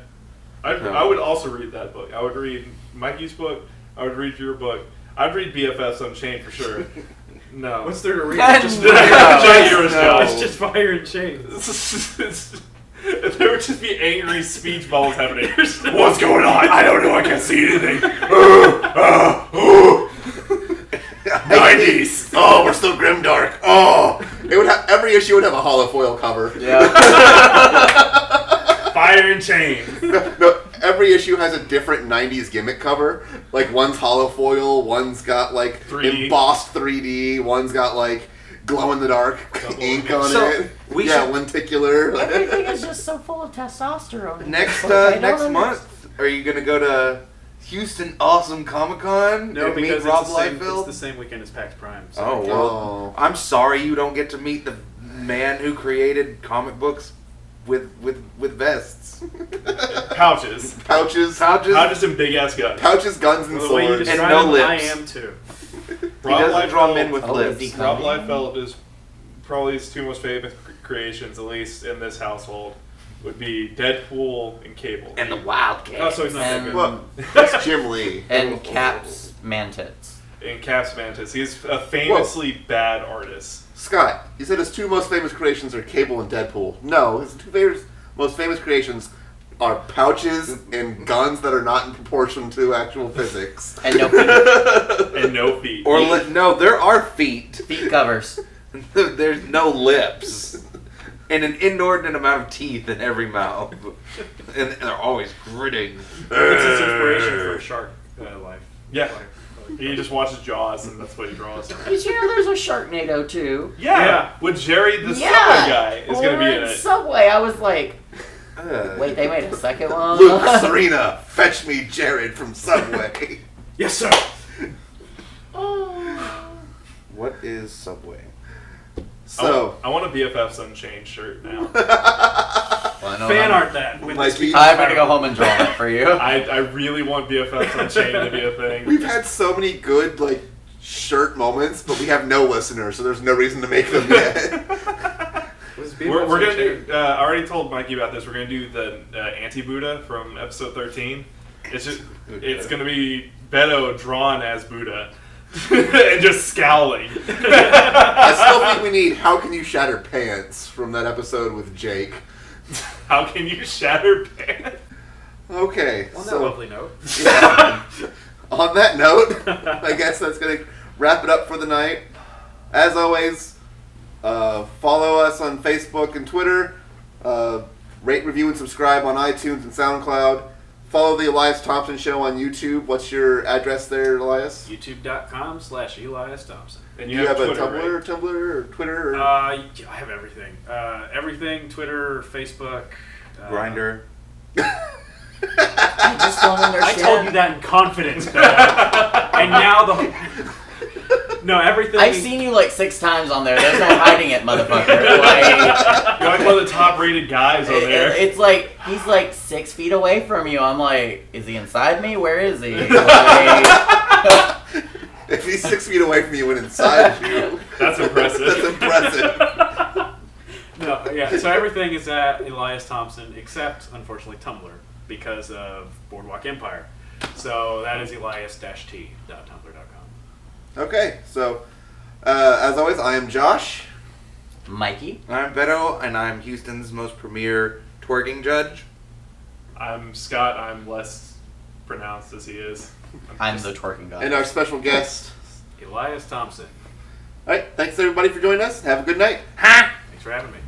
I would also read that book. I would read Mikey's book. I would read your book. I'd read BFFs Unchained for sure. No. What's there to read? God, Just no. Jay, yours No. go. It's just fire and chains. There would just be angry speech bubbles happening. What's going on? I don't know. I can't see anything. 90s. Oh, we're still grimdark. Oh, it would have every issue would have a hollow foil cover. Yeah. Fire and chains. No, every issue has a different 90s gimmick cover. Like, one's hollow foil, one's got, like, 3D. embossed 3D, one's got, like, glow-in-the-dark ink on So, it. we yeah, should- lenticular. Everything is just so full of testosterone. Next I don't next understand. month, are you gonna go to Houston Awesome Comic Con? No, and meet because Rob it's the Liefeld? same weekend as PAX Prime. So Oh well, I'm sorry you don't get to meet the man who created comic books with vests, Pouches. Pouches, Pouches and big ass guns. pouches, guns, and Well, the way you swords. describe no them, I lips. am too. He Rob doesn't draw Liefeld- men with Oh, is he lips. Rob coming? Liefeld is probably his two most famous creations, at least in this household, would be Deadpool and Cable. And the Wildcat. Oh, so he's not that And- good. Well, that's Jim Lee. And Cap's Mantits. In Caps Mantis, he's a famously bad artist. Scott, you said his two most famous creations are Cable and Deadpool. No, his two most famous creations are pouches and guns that are not in proportion to actual physics. And no feet. And no feet. Or no, there are feet. Feet covers. There's no lips. And an inordinate amount of teeth in every mouth. And they're always gritting. It's his inspiration for a shark life. Yeah. He just watches Jaws and that's what he draws. Did you know there's a Sharknado too? Yeah, with Jerry the Subway guy is When going to we be were in in it. Subway, I was like, Ugh. wait, they made a second one? Luke, Serena, fetch me Jared from Subway. Yes, sir. What is Subway? So, I want a BFF's Unchained shirt now. Well, I know Fan I'm- art that. With Mikey, I'm gonna go home and draw that for you. I really want BFF's Unchained to be a thing. we've had so many good, like, shirt moments, but we have no listeners, so there's no reason to make them yet. We're gonna do. I already told Mikey about this. We're gonna do the anti-Buddha from episode 13. It's gonna be Beto drawn as Buddha and just scowling. I still think we need How Can You Shatter Pants from that episode with Jake. How can you shatter pants? Okay, On that so lovely note. yeah. On that note, I guess that's going to wrap it up for the night. As always, follow us on Facebook and Twitter. Rate, review, and subscribe on iTunes and SoundCloud. Follow the Elias Thompson Show on YouTube. What's your address there, Elias? YouTube.com/Elias Thompson. And Do you have Twitter, a Tumblr, right? Tumblr, or Twitter? Or... I have everything. Everything. Twitter, Facebook. Grinder. I just don't understand. I told you that in confidence, Dad. And now No, everything. I've seen you like 6 times on there. There's no hiding it, motherfucker. Like, You're like one of the top-rated guys on there. it's like he's like 6 feet away from you. I'm like, is he inside me? Where is he? Like, If he's 6 feet away from you and inside you, That's impressive. that's impressive. No, yeah. So everything is at Elias Thompson, except unfortunately Tumblr because of Boardwalk Empire. So that is elias-t.tumblr.com. Okay, so as always, I am Josh. Mikey. I'm Beto, and I'm Houston's most premier twerking judge. I'm Scott. I'm less pronounced as he is. I'm the twerking guy. And our special guest. Elias Thompson. All right, thanks everybody for joining us. Have a good night. Thanks for having me.